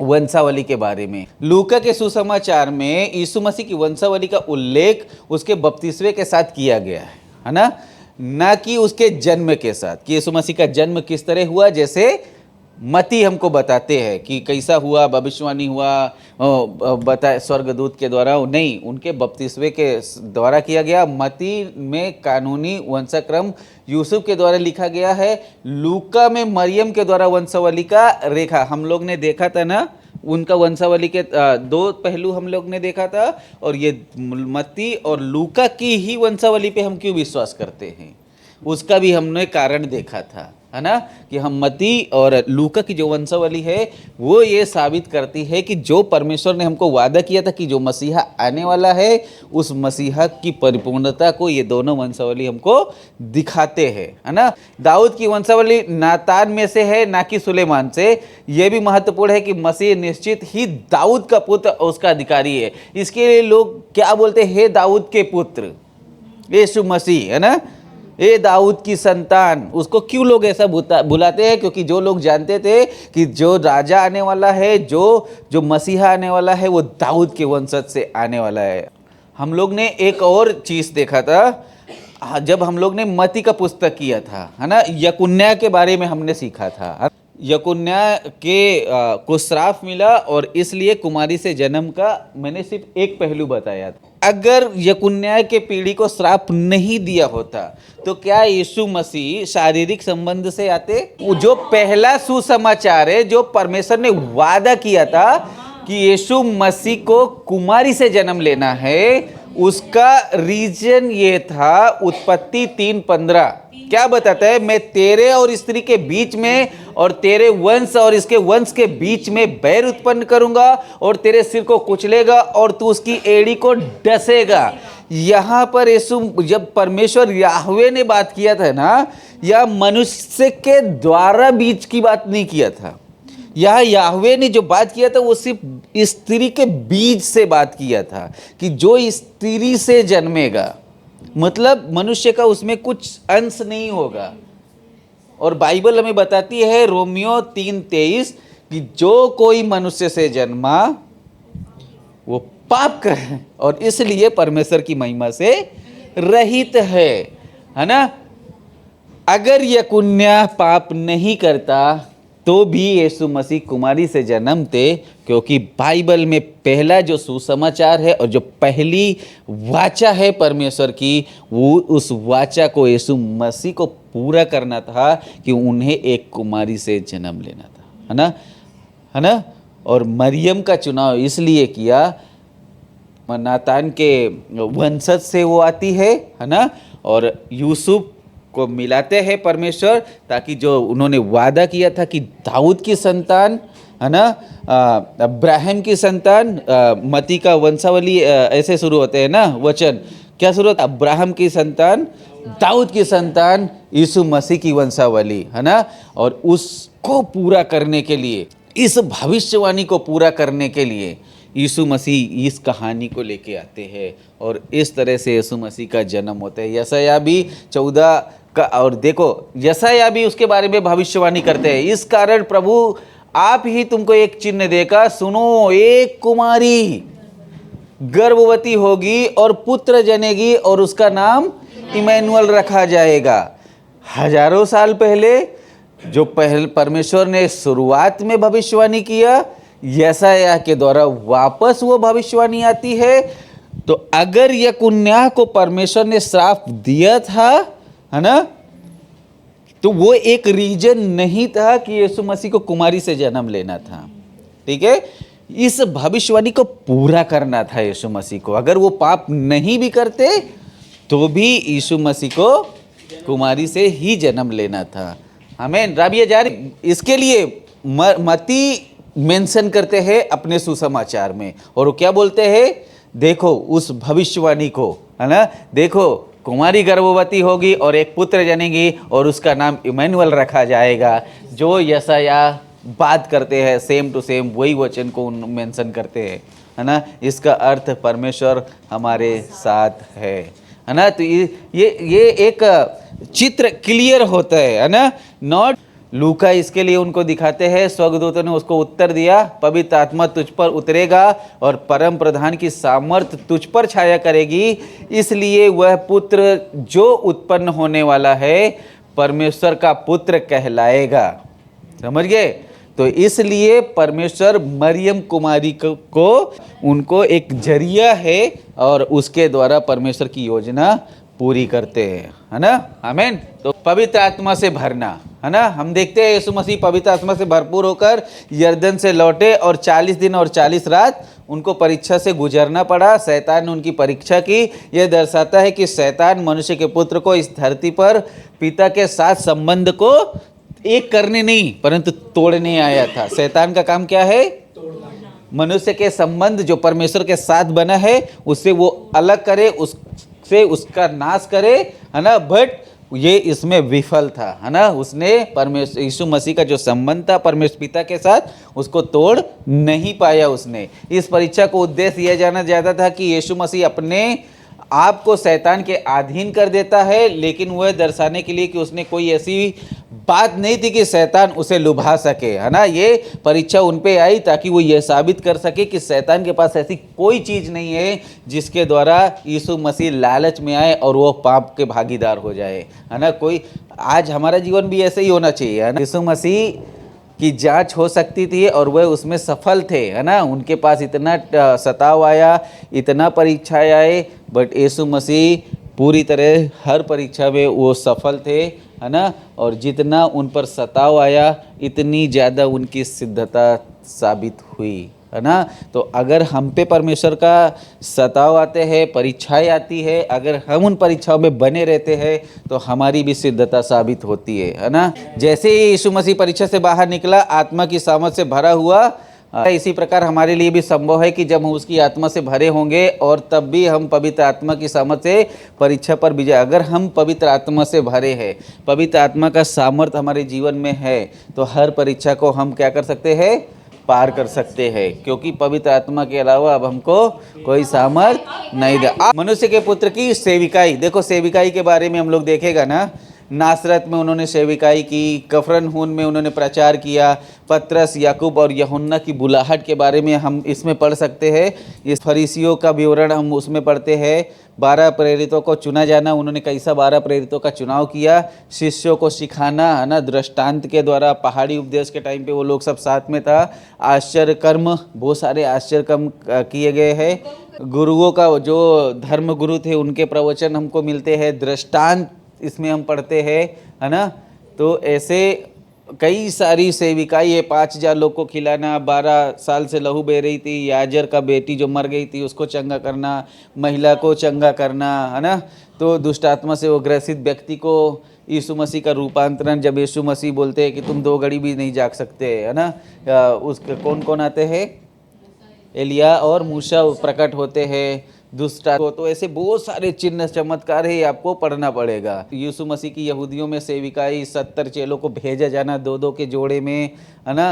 वंशावली के बारे में। लूका के सुसमाचार में यीशु मसीह की वंशावली का उल्लेख उसके बपतिस्मे के साथ किया गया है ना, ना कि उसके जन्म के साथ, कि यीशु मसीह का जन्म किस तरह हुआ। जैसे मत्ती हमको बताते हैं कि कैसा हुआ, भविष्यवाणी हुआ, बताए स्वर्गदूत के द्वारा, नहीं, उनके बपतिस्मे के द्वारा किया गया। मत्ती में कानूनी वंशाक्रम यूसुफ के द्वारा लिखा गया है। लूका में मरियम के द्वारा वंशावली का रेखा हम लोग ने देखा था ना, उनका वंशावली के 2 पहलू हम लोग ने देखा था, और ये मत्ती और लूका की ही वंशावली पे हम क्यों विश्वास करते हैं, उसका भी हमने कारण देखा था, है ना, कि हम मत्ती और लूका की जो वंशावली है वो ये साबित करती है कि जो परमेश्वर ने हमको वादा किया था कि जो मसीहा आने वाला है, उस मसीहा की परिपूर्णता को ये दोनों वंशावली हमको दिखाते हैं, है ना। दाऊद की वंशावली नातान में से है, ना कि सुलेमान से। यह भी महत्वपूर्ण है कि मसीह निश्चित ही दाऊद का पुत्र उसका अधिकारी है। इसके लिए लोग क्या बोलते हैं, हे दाऊद के पुत्र यीशु मसीह, है ना, ए दाऊद की संतान। उसको क्यों लोग ऐसा बुलाते हैं, क्योंकि जो लोग जानते थे कि जो राजा आने वाला है, जो मसीहा आने वाला है, वो दाऊद के वंशज से आने वाला है। हम लोग ने एक और चीज़ देखा था जब हम लोग ने मत्ती का पुस्तक किया था, है ना, यकुन्या के बारे में हमने सीखा था। यकुन्या के को श्राप मिला और इसलिए कुमारी से जन्म का मैंने सिर्फ एक पहलू बताया था। अगर यकुन्या के पीढ़ी को श्राप नहीं दिया होता तो क्या यीशु मसीह शारीरिक संबंध से आते? जो पहला सुसमाचार है, जो परमेश्वर ने वादा किया था कि यीशु मसीह को कुमारी से जन्म लेना है, उसका रीजन ये था उत्पत्ति 3:15। क्या बताता है? मैं तेरे और स्त्री के बीच में और तेरे वंश और इसके वंश के बीच में बैर उत्पन्न करूंगा और तेरे सिर को कुचलेगा और तू उसकी एड़ी को डसेगा। यहाँ पर यीशु, जब परमेश्वर याहवे ने बात किया था ना, यह मनुष्य के द्वारा बीच की बात नहीं किया था। यहाँ याहवे ने जो बात किया था वो सिर्फ स्त्री के बीज से बात किया था कि जो स्त्री से जन्मेगा, मतलब मनुष्य का उसमें कुछ अंश नहीं होगा। और बाइबल हमें बताती है रोमियो 3:23 कि जो कोई मनुष्य से जन्मा वो पाप करे और इसलिए परमेश्वर की महिमा से रहित है ना। अगर यकुन्या पाप नहीं करता तो भी यीशु मसीह कुमारी से जन्मते, क्योंकि बाइबल में पहला जो सुसमाचार है और जो पहली वाचा है परमेश्वर की, वो उस वाचा को यीशु मसीह को पूरा करना था कि उन्हें एक कुमारी से जन्म लेना था, है ना। और मरियम का चुनाव इसलिए किया, नातान के वंशज से वो आती है ना, और यूसुफ को मिलाते हैं परमेश्वर, ताकि जो उन्होंने वादा किया था कि दाऊद की संतान, है ना, अब्राहम की संतान, मती का वंशावली ऐसे शुरू होते हैं ना वचन, क्या शुरू होता है? अब्राहम की संतान, दाऊद की संतान, यीशु मसीह की वंशावली, है ना। और उसको पूरा करने के लिए, इस भविष्यवाणी को पूरा करने के लिए यीशु मसीह इस कहानी को लेके आते हैं, और इस तरह से यीशु मसीह का जन्म होता है। यशायाह भी 14 का, और देखो यशायाह भी उसके बारे में भविष्यवाणी करते हैं, इस कारण प्रभु आप ही तुमको एक चिन्ह देगा, सुनो, एक कुमारी गर्भवती होगी और पुत्र जनेगी और उसका नाम इमैनुअल रखा जाएगा। हजारों साल पहले जो परमेश्वर ने शुरुआत में भविष्यवाणी किया, यशायाह के द्वारा वापस वो भविष्यवाणी आती है। तो अगर यह कन्या को परमेश्वर ने श्राप दिया था, है ना, तो वो एक रीजन नहीं था कि यीशु मसीह को कुमारी से जन्म लेना था, ठीक है। इस भविष्यवाणी को पूरा करना था यीशु मसीह को। अगर वो पाप नहीं भी करते तो भी यीशु मसीह को कुमारी से ही जन्म लेना था। आमीन। राबिया जा रही, इसके लिए मती मेंशन करते हैं अपने सुसमाचार में, और वो क्या बोलते हैं? देखो उस भविष्यवाणी को, है ना, देखो कुमारी गर्भवती होगी और एक पुत्र जनेगी और उसका नाम इमैनुअल रखा जाएगा। जो यशायाह बात करते हैं सेम टू सेम वही वचन को मेंशन करते हैं, है ना। इसका अर्थ परमेश्वर हमारे साथ है ना। तो ये एक चित्र क्लियर होता है ना। नॉट लूका इसके लिए उनको दिखाते हैं, स्वर्गदूतों ने उसको उत्तर दिया, पवित्र आत्मा तुझ पर उतरेगा और परम प्रधान की सामर्थ तुझ पर छाया करेगी, इसलिए वह पुत्र जो उत्पन्न होने वाला है परमेश्वर का पुत्र कहलाएगा। समझ गए? तो इसलिए परमेश्वर मरियम कुमारी को उनको एक जरिया है और उसके द्वारा परमेश्वर की योजना पूरी करते हैं, है ना। आमीन। तो पवित्र आत्मा से भरना, है ना। हम देखते हैं यीशु मसीह पवित्र आत्मा से भरपूर होकर यरदन से लौटे और 40 दिन और 40 रात उनको परीक्षा से गुजरना पड़ा। शैतान ने उनकी परीक्षा की। यह दर्शाता है कि शैतान मनुष्य के पुत्र को इस धरती पर पिता के साथ संबंध को एक करने नहीं परंतु तोड़ने आया था। शैतान का काम क्या है? मनुष्य के संबंध जो परमेश्वर के साथ बना है उससे वो अलग करे, उससे उसका नाश करे, है ना। बट ये इसमें विफल था, है ना। उसने परमेश्वर यीशु मसीह का जो संबंध था परमेश्वर पिता के साथ उसको तोड़ नहीं पाया। उसने इस परीक्षा को उद्देश्य यह जाना चाहता था कि यीशु मसीह अपने आप को शैतान के अधीन कर देता है, लेकिन वह दर्शाने के लिए कि उसने कोई ऐसी बात नहीं थी कि शैतान उसे लुभा सके, है ना। ये परीक्षा उन पे आई ताकि वो ये साबित कर सके कि शैतान के पास ऐसी कोई चीज़ नहीं है जिसके द्वारा यीशु मसीह लालच में आए और वो पाप के भागीदार हो जाए, है ना। कोई आज हमारा जीवन भी ऐसे ही होना चाहिए, है ना। यीशु मसीह की जांच हो सकती थी और वह उसमें सफल थे, है ना। उनके पास इतना सताव आया, इतना परीक्षाएं आए, बट यीशु मसीह पूरी तरह हर परीक्षा में वो सफल थे, है ना। और जितना उन पर सताव आया इतनी ज़्यादा उनकी सिद्धता साबित हुई, है ना। तो अगर हम पे परमेश्वर का सताव आते हैं, परीक्षाएं आती है, अगर हम उन परीक्षाओं में बने रहते हैं तो हमारी भी सिद्धता साबित होती है ना। जैसे ही यीशु मसीह परीक्षा से बाहर निकला आत्मा की सामर्थ से भरा हुआ, इसी प्रकार हमारे लिए भी संभव है कि जब हम उसकी आत्मा से भरे होंगे और तब भी हम पवित्र आत्मा की सामर्थ से परीक्षा पर विजय, अगर हम पवित्र आत्मा से भरे हैं, पवित्र आत्मा का सामर्थ हमारे जीवन में है, तो हर परीक्षा को हम क्या कर सकते हैं? पार कर सकते हैं, क्योंकि पवित्र आत्मा के अलावा अब हमको कोई सामर्थ नहीं दे। मनुष्य के पुत्र की सेविकाई, देखो सेविकाई के बारे में हम लोग देखेगा ना। नासरत में उन्होंने सेविकाई की, कफरनहून में उन्होंने प्रचार किया, पतरस, याकूब और यूहन्ना की बुलाहट के बारे में हम इसमें पढ़ सकते हैं। इस फरीसियों का विवरण हम उसमें पढ़ते हैं। 12 प्रेरितों को चुना जाना, उन्होंने कैसा 12 प्रेरितों का चुनाव किया, शिष्यों को सिखाना, है ना, दृष्टांत के द्वारा। पहाड़ी उपदेश के टाइम पे वो लोग सब साथ में था। आश्चर्य कर्म, बहुत सारे आश्चर्य कर्म किए गए हैं। गुरुओं का जो धर्म गुरु थे उनके प्रवचन हमको मिलते हैं, दृष्टांत इसमें हम पढ़ते हैं, है ना। तो ऐसे कई सारी सेविकाई है, 5,000 लोग को खिलाना, 12 साल से लहू बह रही थी याजर का बेटी जो मर गई थी उसको चंगा करना, महिला को चंगा करना, है ना। तो दुष्ट आत्मा से वो ग्रसित व्यक्ति को यीशु मसीह का रूपांतरण, जब यीशु मसीह बोलते हैं कि तुम 2 घड़ी भी नहीं जाग सकते, है ना, उसके कौन कौन आते हैं, एलिया और मूसा प्रकट होते हैं दुष्ट को। तो ऐसे बहुत सारे चिन्ह चमत्कार है, आपको पढ़ना पड़ेगा। यीशु मसीह की यहूदियों में सेविकाई, 70 चेलों को भेजा जाना 2-2 के जोड़े में, है ना।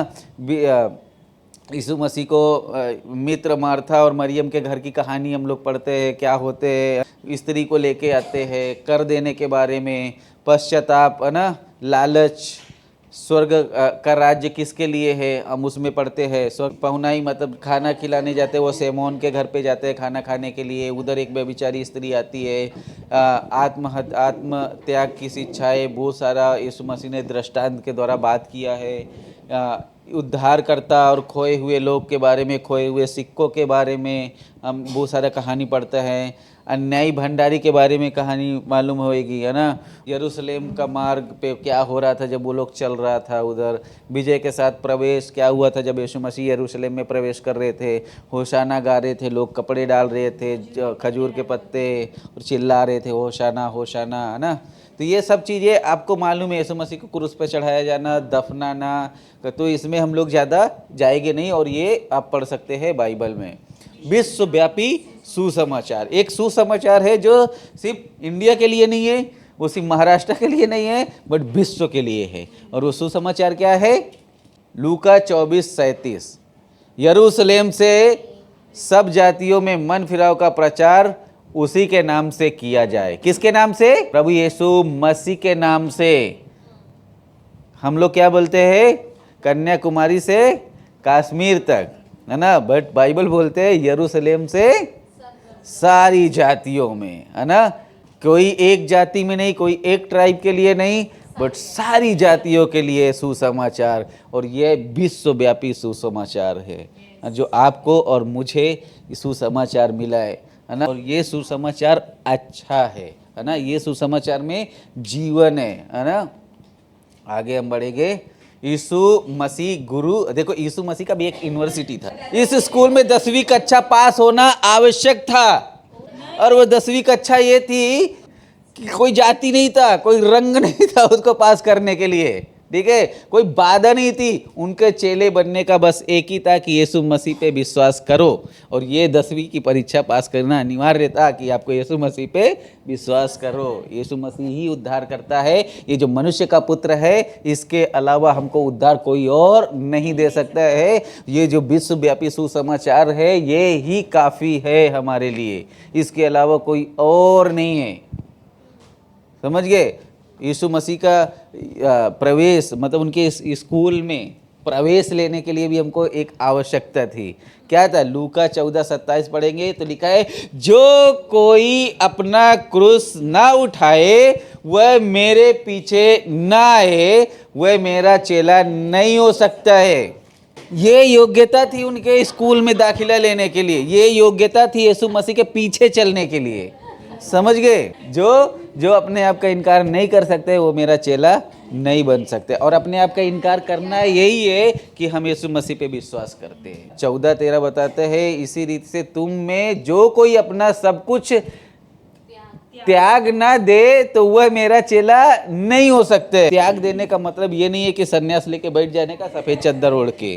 यीशु मसीह को मित्र मार्था और मरियम के घर की कहानी हम लोग पढ़ते हैं, क्या होते हैं, स्त्री को लेके आते हैं, कर देने के बारे में, पश्चाताप, है ना, लालच, स्वर्ग का राज्य किसके लिए है हम उसमें पढ़ते हैं। स्वर्ग पहुनाई मतलब खाना खिलाने जाते हैं, वो सेमोन के घर पे जाते हैं खाना खाने के लिए, उधर एक व्यभिचारी स्त्री आती है, आत्म त्याग की शिक्षाएँ बहुत सारा यीशु मसीह ने दृष्टांत के द्वारा बात किया है। उद्धारकर्ता और खोए हुए लोग के बारे में, खोए हुए सिक्कों के बारे में हम बहुत सारा कहानी पढ़ते हैं। अन्यायी भंडारी के बारे में कहानी मालूम होएगी, है ना। यरूशलेम का मार्ग पे क्या हो रहा था जब वो लोग चल रहा था, उधर विजय के साथ प्रवेश क्या हुआ था जब यीशु मसीह यरूशलेम में प्रवेश कर रहे थे, होशाना गा रहे थे, लोग कपड़े डाल रहे थे, खजूर के पत्ते, और चिल्ला रहे थे होशाना होशाना, है ना। तो ये सब चीज़ें आपको मालूम है, यीशु मसीह को क्रूस पे चढ़ाया जाना, दफनाना, तो इसमें हम लोग ज़्यादा जाएंगे नहीं, और ये आप पढ़ सकते हैं बाइबल में। विश्वव्यापी सुसमाचार, एक सुसमाचार है जो सिर्फ इंडिया के लिए नहीं है, वो सिर्फ महाराष्ट्र के लिए नहीं है, बट विश्व के लिए है। और वो सुसमाचार क्या है? लूका 24:37, यरूशलेम से सब जातियों में मन फिराव का प्रचार उसी के नाम से किया जाए। किसके नाम से? प्रभु यीशु मसीह के नाम से। हम लोग क्या बोलते हैं? कन्याकुमारी से कश्मीर तक, है ना, बट बाइबल बोलते हैं यरूशलेम से सारी जातियों में, है ना। कोई एक जाति में नहीं, कोई एक ट्राइब के लिए नहीं, बट सारी जातियों के लिए सुसमाचार। और ये विश्वव्यापी सुसमाचार है जो आपको और मुझे सुसमाचार मिला है ना। और ये सुसमाचार अच्छा है ना। ये सुसमाचार में जीवन है ना। आगे हम बढ़ेंगे। यीशु मसीह गुरु, देखो यीशु मसीह का भी एक यूनिवर्सिटी था। इस स्कूल में 10वीं कक्षा पास होना आवश्यक था, और वो 10वीं कक्षा ये थी कि कोई जाति नहीं था, कोई रंग नहीं था उसको पास करने के लिए, ठीक है, कोई बाधा नहीं थी। उनके चेले बनने का बस एक ही था कि यीशु मसीह पे विश्वास करो, और ये 10वीं की परीक्षा पास करना अनिवार्य था कि आपको यीशु मसीह पे विश्वास करो। यीशु मसीह ही उद्धार करता है, ये जो मनुष्य का पुत्र है, इसके अलावा हमको उद्धार कोई और नहीं दे सकता है। ये जो विश्वव्यापी सुसमाचार है ये ही काफ़ी है हमारे लिए, इसके अलावा कोई और नहीं है। समझ गए? यीशु मसीह का प्रवेश मतलब उनके इस स्कूल में प्रवेश लेने के लिए भी हमको एक आवश्यकता थी। क्या था? लूका 14:27 पढ़ेंगे तो लिखा है, जो कोई अपना क्रूस ना उठाए वह मेरे पीछे ना आए, वह मेरा चेला नहीं हो सकता है। ये योग्यता थी उनके स्कूल में दाखिला लेने के लिए, ये योग्यता थी यीशु मसीह के पीछे चलने के लिए। समझ गए? जो अपने आप का इनकार नहीं कर सकते वो मेरा चेला नहीं बन सकते। और अपने आप का इनकार करना यही है कि हम यीशु मसीह पे विश्वास करते हैं। 14:13 बताते हैं, इसी रीति से तुम में जो कोई अपना सब कुछ त्याग ना दे तो वह मेरा चेला नहीं हो सकते। त्याग देने का मतलब ये नहीं है कि सन्यास लेके बैठ जाने का सफेद चद्दर ओढ़ के।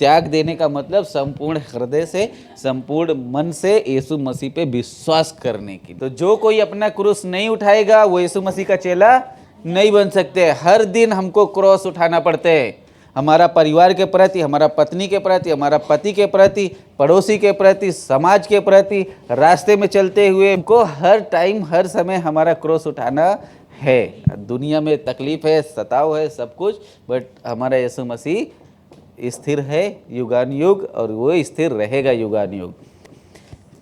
त्याग देने का मतलब संपूर्ण हृदय से, संपूर्ण मन से यीशु मसीह पे विश्वास करने की। तो जो कोई अपना क्रूस नहीं उठाएगा वो यीशु मसीह का चेला नहीं बन सकते। हर दिन हमको क्रॉस उठाना पड़ता है, हमारा परिवार के प्रति, हमारा पत्नी के प्रति, हमारा पति के प्रति, पड़ोसी के प्रति, समाज के प्रति, रास्ते में चलते हुए हमको हर टाइम हर समय हमारा क्रॉस उठाना है। दुनिया में तकलीफ है, सताव है, सब कुछ, बट हमारा यीशु मसीह स्थिर है युगान युग, और वो स्थिर रहेगा युगान युग।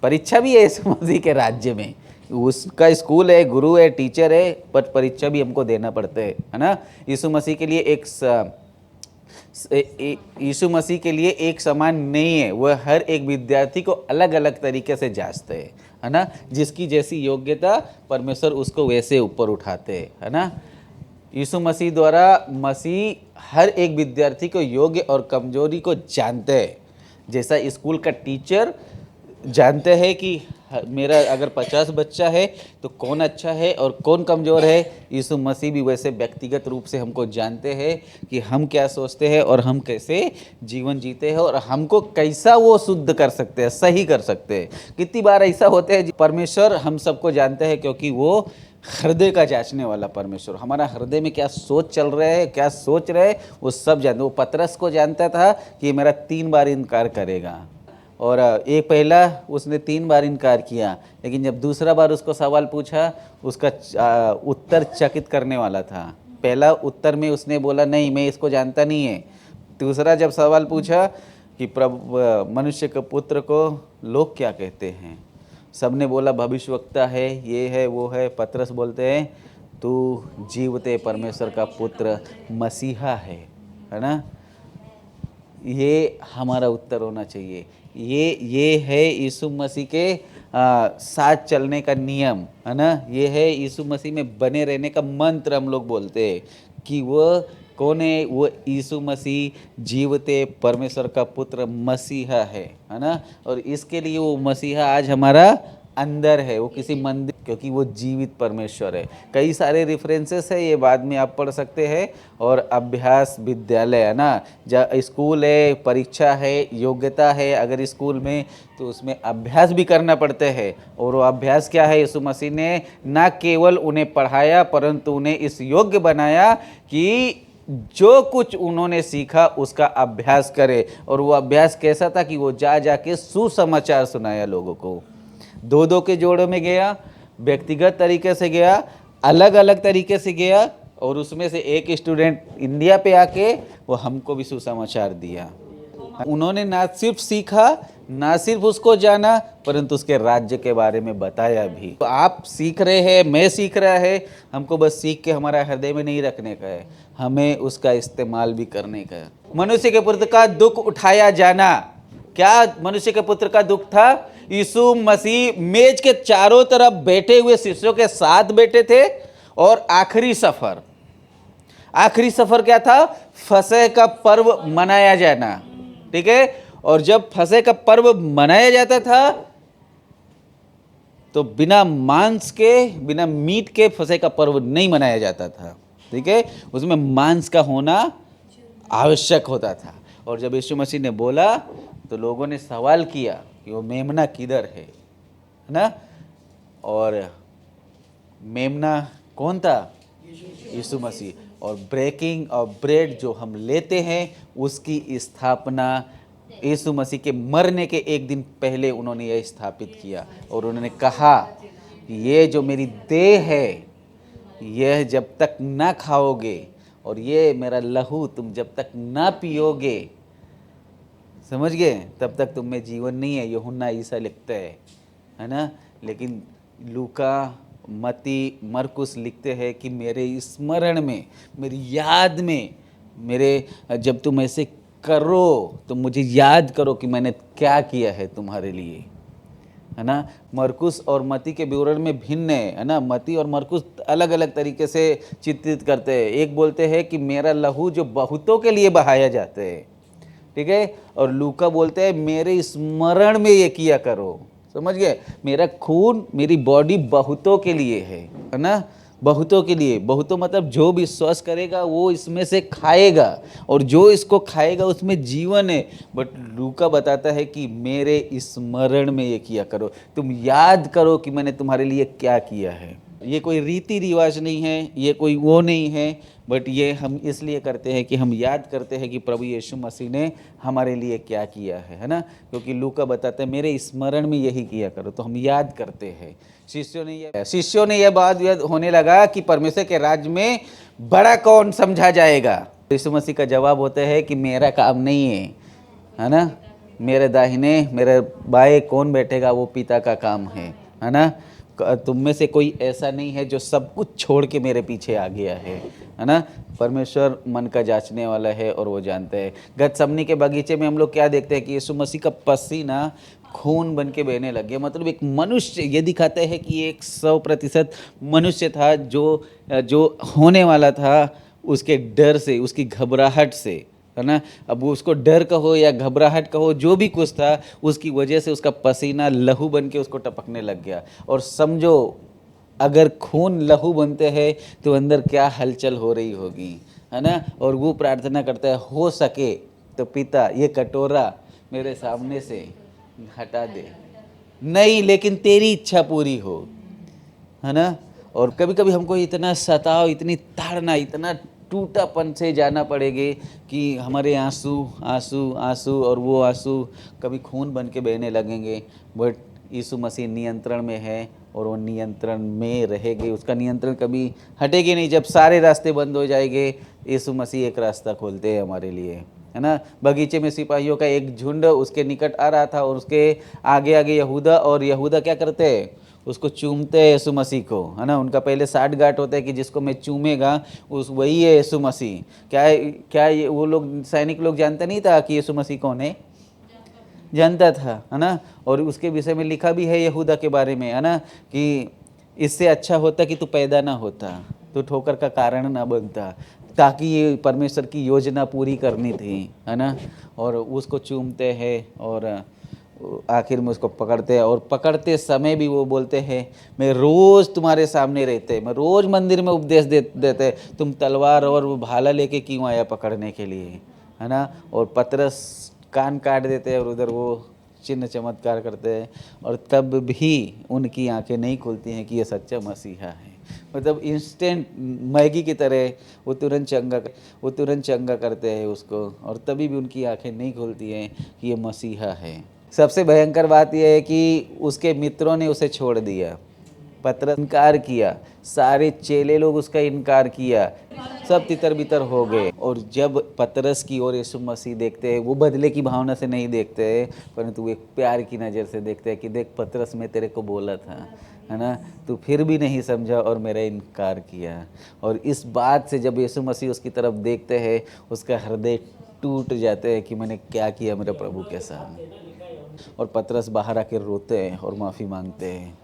परीक्षा भी है यीशु मसीह के राज्य में, उसका स्कूल है, गुरु है, टीचर है, बट परीक्षा भी हमको देना पड़ता है ना। यीशु मसीह के लिए यीशु मसीह के लिए एक समान नहीं है, वह हर एक विद्यार्थी को अलग अलग तरीके से जांचते हैं, है ना। जिसकी जैसी योग्यता परमेश्वर उसको वैसे ऊपर उठाते हैं, है ना। यीशु मसीह द्वारा मसीह हर एक विद्यार्थी को योग्य और कमजोरी को जानते हैं। जैसा स्कूल का टीचर जानते हैं कि मेरा अगर 50 बच्चा है तो कौन अच्छा है और कौन कमज़ोर है, यीशु मसीह भी वैसे व्यक्तिगत रूप से हमको जानते हैं कि हम क्या सोचते हैं और हम कैसे जीवन जीते हैं और हमको कैसा वो शुद्ध कर सकते हैं, सही कर सकते हैं। कितनी बार ऐसा होता है, परमेश्वर हम सबको जानते हैं क्योंकि वो हृदय का जांचने वाला परमेश्वर, हमारा हृदय में क्या सोच चल रहा है, क्या सोच रहे हैं, वो सब जानते। वो पतरस को जानता था कि ये मेरा 3 बार इनकार करेगा, और एक पहला उसने 3 बार इनकार किया, लेकिन जब दूसरा बार उसको सवाल पूछा उसका उत्तर चकित करने वाला था। पहला उत्तर में उसने बोला नहीं, मैं इसको जानता नहीं है। दूसरा जब सवाल पूछा कि प्रभु मनुष्य के पुत्र को लोग क्या कहते हैं, सबने बोला भविष्यवक्ता है, ये है वो है। पतरस बोलते हैं तू जीवते परमेश्वर का पुत्र मसीहा है ना। ये हमारा उत्तर होना चाहिए। ये है यीशु मसीह के साथ चलने का नियम, है ना। ये है यीशु मसीह में बने रहने का मंत्र। हम लोग बोलते हैं कि वो कौन है, वो यीशु मसीह जीवते परमेश्वर का पुत्र मसीहा है ना। और इसके लिए वो मसीहा आज हमारा अंदर है, वो किसी मंदिर, क्योंकि वो जीवित परमेश्वर है। कई सारे रेफरेंसेस है, ये बाद में आप पढ़ सकते हैं। और अभ्यास विद्यालय है ना, जहाँ स्कूल है, परीक्षा है, योग्यता है अगर स्कूल में, तो उसमें अभ्यास भी करना पड़ते हैं। और वो अभ्यास क्या है, यीशु मसीह ने ना केवल उन्हें पढ़ाया परंतु उन्हें इस योग्य बनाया कि जो कुछ उन्होंने सीखा उसका अभ्यास करे। और वो अभ्यास कैसा था कि वो जाके सुसमाचार सुनाया लोगों को। 2-2 के जोड़ों में गया, व्यक्तिगत तरीके से गया, अलग अलग तरीके से गया, और उसमें से एक स्टूडेंट इंडिया पे आके वो हमको भी सुसमाचार दिया। उन्होंने ना सिर्फ सीखा, ना सिर्फ उसको जाना, परंतु उसके राज्य के बारे में बताया भी। तो आप सीख रहे हैं, मैं सीख रहा है, हमको बस सीख के हमारा हृदय में नहीं रखने का है, हमें उसका इस्तेमाल भी करने का है। मनुष्य के पुत्र का दुख उठाया जाना, क्या मनुष्य के पुत्र का दुख था? यीशु मसीह मेज के चारों तरफ बैठे हुए शिष्यों के साथ बैठे थे, और आखिरी सफर क्या था? फसह का पर्व मनाया जाना, ठीक है। और जब फसह का पर्व मनाया जाता था तो बिना मांस के, बिना मीट के फसह का पर्व नहीं मनाया जाता था, ठीक है। उसमें मांस का होना आवश्यक होता था। और जब यीशु मसीह ने बोला तो लोगों ने सवाल किया कि वो मेमना किधर है ना। और मेमना कौन था? यीशु मसीह। और ब्रेकिंग ऑफ ब्रेड जो हम लेते हैं उसकी स्थापना यीशु मसीह के मरने के एक दिन पहले उन्होंने यह स्थापित किया। और उन्होंने कहा कि ये जो मेरी देह है, यह जब तक ना खाओगे, और ये मेरा लहू तुम जब तक ना पियोगे, समझ गए, तब तक तुम में जीवन नहीं है। यूहन्ना ईसा लिखते है ना। लेकिन लूका, मत्ती, मरकुस लिखते हैं कि मेरे स्मरण में, मेरी याद में, मेरे जब तुम ऐसे करो तो मुझे याद करो कि मैंने क्या किया है तुम्हारे लिए, है ना। मरकुस और मत्ती के विवरण में भिन्न है ना। मत्ती और मरकुस अलग अलग तरीके से चित्रित करते हैं। एक बोलते हैं कि मेरा लहू जो बहुतों के लिए बहाया जाता है, ठीक है। और लूका बोलते हैं मेरे स्मरण में ये किया करो, समझ गए। मेरा खून, मेरी बॉडी बहुतों के लिए है ना। बहुतों के लिए, बहुतों मतलब जो भी विश्वास करेगा वो इसमें से खाएगा, और जो इसको खाएगा उसमें जीवन है। बट लूका बताता है कि मेरे स्मरण में ये किया करो, तुम याद करो कि मैंने तुम्हारे लिए क्या किया है। ये कोई रीति रिवाज नहीं है, ये कोई वो नहीं है, बट ये हम इसलिए करते हैं कि हम याद करते हैं कि प्रभु यीशु मसीह ने हमारे लिए क्या किया है ना। क्योंकि लूका बताता है मेरे स्मरण में यही किया करो, तो हम याद करते हैं। शिष्यों ने यह बात होने लगा कि परमेश्वर के राज्य में बड़ा कौन समझा जाएगा। यीशु मसीह का जवाब होता है कि मेरा काम नहीं है ना। मेरे दाहिने, मेरे बाएं कौन बैठेगा, वो पिता का काम है ना। तुम में से कोई ऐसा नहीं है जो सब कुछ छोड़ के मेरे पीछे आ गया है ना। परमेश्वर मन का जांचने वाला है और वो जानते हैं। गतसमनी के बगीचे में हम लोग क्या देखते हैं कि यीशु मसीह का पसीना खून बन के बहने लग गया। मतलब एक मनुष्य, ये दिखाता है कि एक 100% मनुष्य था जो जो होने वाला था, उसके डर से, उसकी घबराहट से, है ना। अब वो उसको डर कहो या घबराहट कहो, जो भी कुछ था, उसकी वजह से उसका पसीना लहू बन के उसको टपकने लग गया। और समझो, अगर खून लहू बनते हैं तो अंदर क्या हलचल हो रही होगी, है ना। और वो प्रार्थना करता है, हो सके तो पिता ये कटोरा मेरे सामने से हटा दे, नहीं लेकिन तेरी इच्छा पूरी हो, है ना। और कभी कभी हमको इतना सताव, इतनी ताड़ना, इतना टूटापन से जाना पड़ेगी कि हमारे आंसू आंसू आंसू और वो आंसू कभी खून बन के बहने लगेंगे। बट यीशु मसीह नियंत्रण में है और वो नियंत्रण में रहेगी, उसका नियंत्रण कभी हटेगी नहीं। जब सारे रास्ते बंद हो जाएंगे, यीशु मसीह एक रास्ता खोलते हैं हमारे लिए, है ना। बगीचे में सिपाहियों का एक झुंड उसके निकट आ रहा था और उसके आगे आगे यहूदा, और यहूदा क्या करते हैं, उसको चूमते हैं यीशु मसीह को, है ना। उनका पहले साठ गांठ होता है कि जिसको मैं चूमेगा उस वही है यीशु मसीह। क्या वो लोग, सैनिक लोग जानता नहीं था कि यीशु मसीह कौन है? जानता था, है ना। और उसके विषय में लिखा भी है यहूदा के बारे में, है ना, कि इससे अच्छा होता कि तू पैदा ना होता, तू ठोकर का कारण ना बनता, ताकि ये परमेश्वर की योजना पूरी करनी थी, है ना। और उसको चूमते हैं और आखिर में उसको पकड़ते हैं, और पकड़ते समय भी वो बोलते हैं, मैं रोज़ तुम्हारे सामने रहते, मैं रोज़ मंदिर में उपदेश देते, तुम तलवार और वो भाला लेके क्यों आया पकड़ने के लिए, है ना। और पतरस कान काट देते हैं और उधर वो चिन्ह चमत्कार करते हैं, और तब भी उनकी आंखें नहीं खुलती हैं कि ये सच्चा मसीहा है। मतलब इंस्टेंट मैगी की तरह वो तुरंत चंगा करते हैं उसको, और तभी भी उनकी आंखें नहीं खुलती हैं कि ये मसीहा है। सबसे भयंकर बात यह है कि उसके मित्रों ने उसे छोड़ दिया, पतरस इनकार किया, सारे चेले लोग उसका इनकार किया, सब तितर बितर हो गए। और जब पतरस की ओर यीशु मसीह देखते हैं, वो बदले की भावना से नहीं देखते हैं, परंतु एक प्यार की नज़र से देखते हैं कि देख पतरस, मैं तेरे को बोला था, है ना, तू फिर भी नहीं समझा और मेरा इनकार किया। और इस बात से जब यीशु मसीह उसकी तरफ देखते हैं, उसका हृदय टूट जाते हैं कि मैंने क्या किया मेरे प्रभु के सामने। और पतरस बाहर आके रोते हैं और माफ़ी मांगते हैं।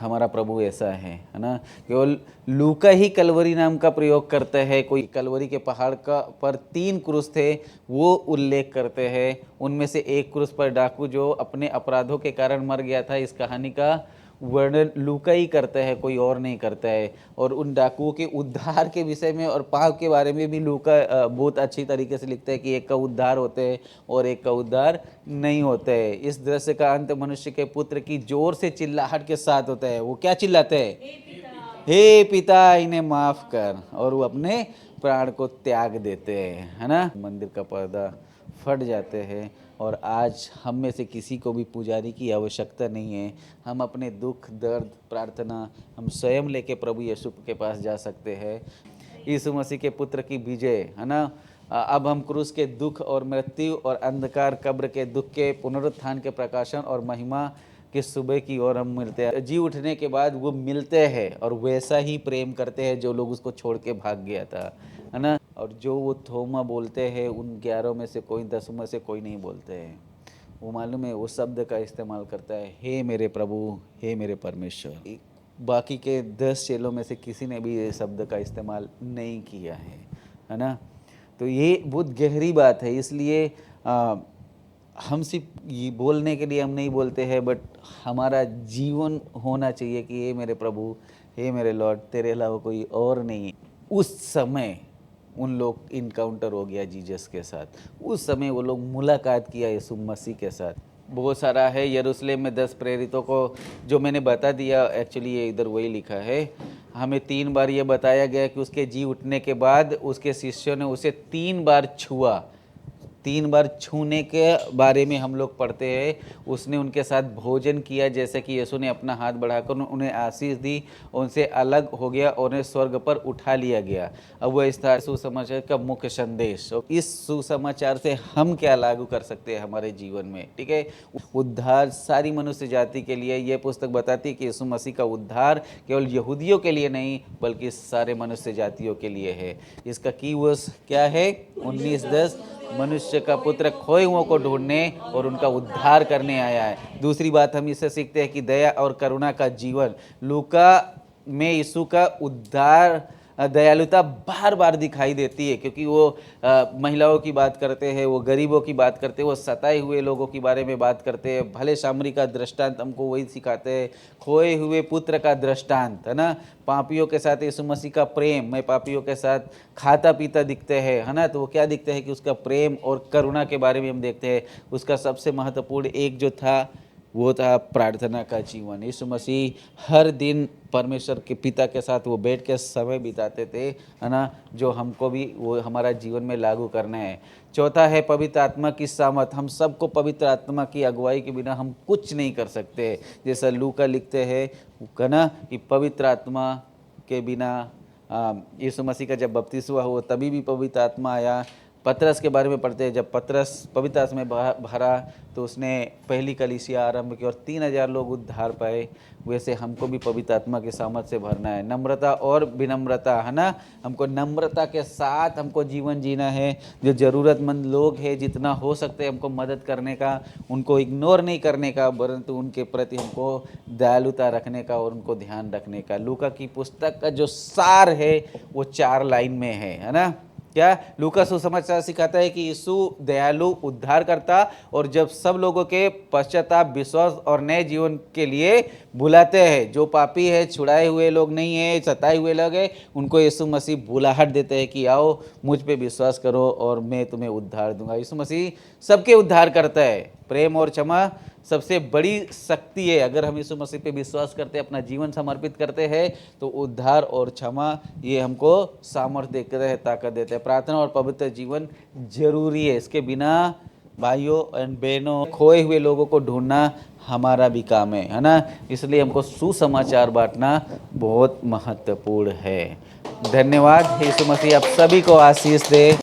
हमारा प्रभु ऐसा है ना। केवल लूका ही कलवरी नाम का प्रयोग करते हैं। कोई कलवरी के पहाड़ का पर 3 क्रूस थे, वो उल्लेख करते हैं। उनमें से एक क्रूस पर डाकू जो अपने अपराधों के कारण मर गया था, इस कहानी का वर्णन लूका ही करता है, कोई और नहीं करता है। और उन डाकुओं के उद्धार के विषय में और पाप के बारे में भी लूका बहुत अच्छी तरीके से लिखता है कि एक का उद्धार होते हैं और एक का उद्धार नहीं होता है। इस दृश्य का अंत मनुष्य के पुत्र की जोर से चिल्लाहट के साथ होता है। वो क्या चिल्लाते हैं? हे पिता, इन्हें माफ कर, और वो अपने प्राण को त्याग देते हैं, है ना। मंदिर का पर्दा फट जाते हैं, और आज हम में से किसी को भी पुजारी की आवश्यकता नहीं है। हम अपने दुख दर्द प्रार्थना हम स्वयं लेके प्रभु यीशु के पास जा सकते हैं। यीशु मसीह के पुत्र की विजय, है ना। अब हम क्रूस के दुख और मृत्यु और अंधकार कब्र के दुख के पुनरुत्थान के प्रकाशन और महिमा कि सुबह की ओर हम मिलते हैं। जी उठने के बाद वो मिलते हैं और वैसा ही प्रेम करते हैं जो लोग उसको छोड़ के भाग गया था, है ना। और जो वो थोमा बोलते हैं, उन 11 में से कोई, 10 में से कोई नहीं बोलते हैं। वो मालूम है, वो शब्द का इस्तेमाल करता है, हे मेरे प्रभु, हे मेरे परमेश्वर। बाकी के 10 चेलों में से किसी ने भी ये शब्द का इस्तेमाल नहीं किया है ना। तो ये बहुत गहरी बात है। इसलिए हम सिर्फ ये बोलने के लिए हम नहीं बोलते हैं, बट हमारा जीवन होना चाहिए कि हे मेरे प्रभु, हे मेरे लॉर्ड, तेरे अलावा कोई और नहीं। उस समय उन लोग इनकाउंटर हो गया जीसस के साथ, उस समय वो लोग मुलाकात किया यीशु मसीह के साथ। बहुत सारा है। यरूशलेम में 10 प्रेरितों को जो मैंने बता दिया, एक्चुअली ये इधर वही लिखा है। हमें 3 बार ये बताया गया कि उसके जी उठने के बाद उसके शिष्यों ने उसे 3 बार छुआ। 3 बार छूने के बारे में हम लोग पढ़ते हैं। उसने उनके साथ भोजन किया, जैसे कि यीशु ने अपना हाथ बढ़ाकर उन्हें आशीष दी, उनसे अलग हो गया और उन्हें स्वर्ग पर उठा लिया गया। अब वह इस था सुसमाचार का मुख्य संदेश। इस सुसमाचार से हम क्या लागू कर सकते हैं हमारे जीवन में, ठीक है। उद्धार सारी मनुष्य जाति के लिए। यह पुस्तक बताती है कि यीशु मसीह का उद्धार केवल यहूदियों के लिए नहीं, बल्कि सारे मनुष्य जातियों के लिए है। इसका कीवर्ड्स क्या है? 19:10 मनुष्य का पुत्र खोए हुओं को ढूंढने और उनका उद्धार करने आया है। दूसरी बात हम इससे सीखते हैं कि दया और करुणा का जीवन, लूका में यीशु का उद्धार दयालुता बार बार दिखाई देती है, क्योंकि वो महिलाओं की बात करते हैं, वो गरीबों की बात करते हैं, वो सताए हुए लोगों के बारे में बात करते हैं। भले सामरी का दृष्टांत हमको वही सिखाते हैं, खोए हुए पुत्र का दृष्टांत, है ना। पापियों के साथ यीशु मसीह का प्रेम, मैं पापियों के साथ खाता पीता दिखते हैं, है ना। तो वो क्या दिखते हैं कि उसका प्रेम और करुणा के बारे में हम देखते हैं। उसका सबसे महत्वपूर्ण एक जो था वो था प्रार्थना का जीवन। यीशु मसीह हर दिन परमेश्वर के पिता के साथ वो बैठ के समय बिताते थे, है ना, जो हमको भी वो हमारा जीवन में लागू करना है। चौथा है पवित्र आत्मा की सामर्थ। हम सबको पवित्र आत्मा की अगुवाई के बिना हम कुछ नहीं कर सकते। जैसा लूका लिखते हैं, है ना, कि पवित्र आत्मा के बिना यीशु मसीह का जब बपतिस्मा हुआ तभी भी पवित्र आत्मा आया। पतरस के बारे में पढ़ते हैं, जब पतरस पवित्र आत्मा में भरा तो उसने पहली कलीसिया आरंभ की और 3000 लोग उद्धार पाए। वैसे हमको भी पवित्र आत्मा के सामर्थ से भरना है। नम्रता और विनम्रता, है ना, हमको नम्रता के साथ हमको जीवन जीना है। जो ज़रूरतमंद लोग हैं, जितना हो सकते हैं हमको मदद करने का, उनको इग्नोर नहीं करने का, परंतु उनके प्रति हमको दयालुता रखने का और उनको ध्यान रखने का। लूका की पुस्तक का जो सार है वो 4 लाइन में है ना। क्या लूका सुसमाचार सिखाता है कि यीशु दयालु, उद्धार करता और जब सब लोगों के पश्चाताप, विश्वास और नए जीवन के लिए बुलाते हैं। जो पापी है, छुड़ाए हुए लोग नहीं है, सताए हुए लोग हैं, उनको यीशु मसीह बुलाहट देते हैं कि आओ मुझ पे विश्वास करो और मैं तुम्हें उद्धार दूंगा। यीशु मसीह सबके उद्धार करता है। प्रेम और क्षमा सबसे बड़ी शक्ति है। अगर हम यीशु मसीह पे विश्वास करते हैं, अपना जीवन समर्पित करते हैं, तो उद्धार और क्षमा ये हमको सामर्थ्य देते हैं, ताकत देते हैं। प्रार्थना और पवित्र जीवन जरूरी है। इसके बिना भाइयों एंड बहनों, खोए हुए लोगों को ढूंढना हमारा भी काम है ना। इसलिए हमको सुसमाचार बांटना बहुत महत्वपूर्ण है। धन्यवाद। यीशु मसीह आप सभी को आशीष दे।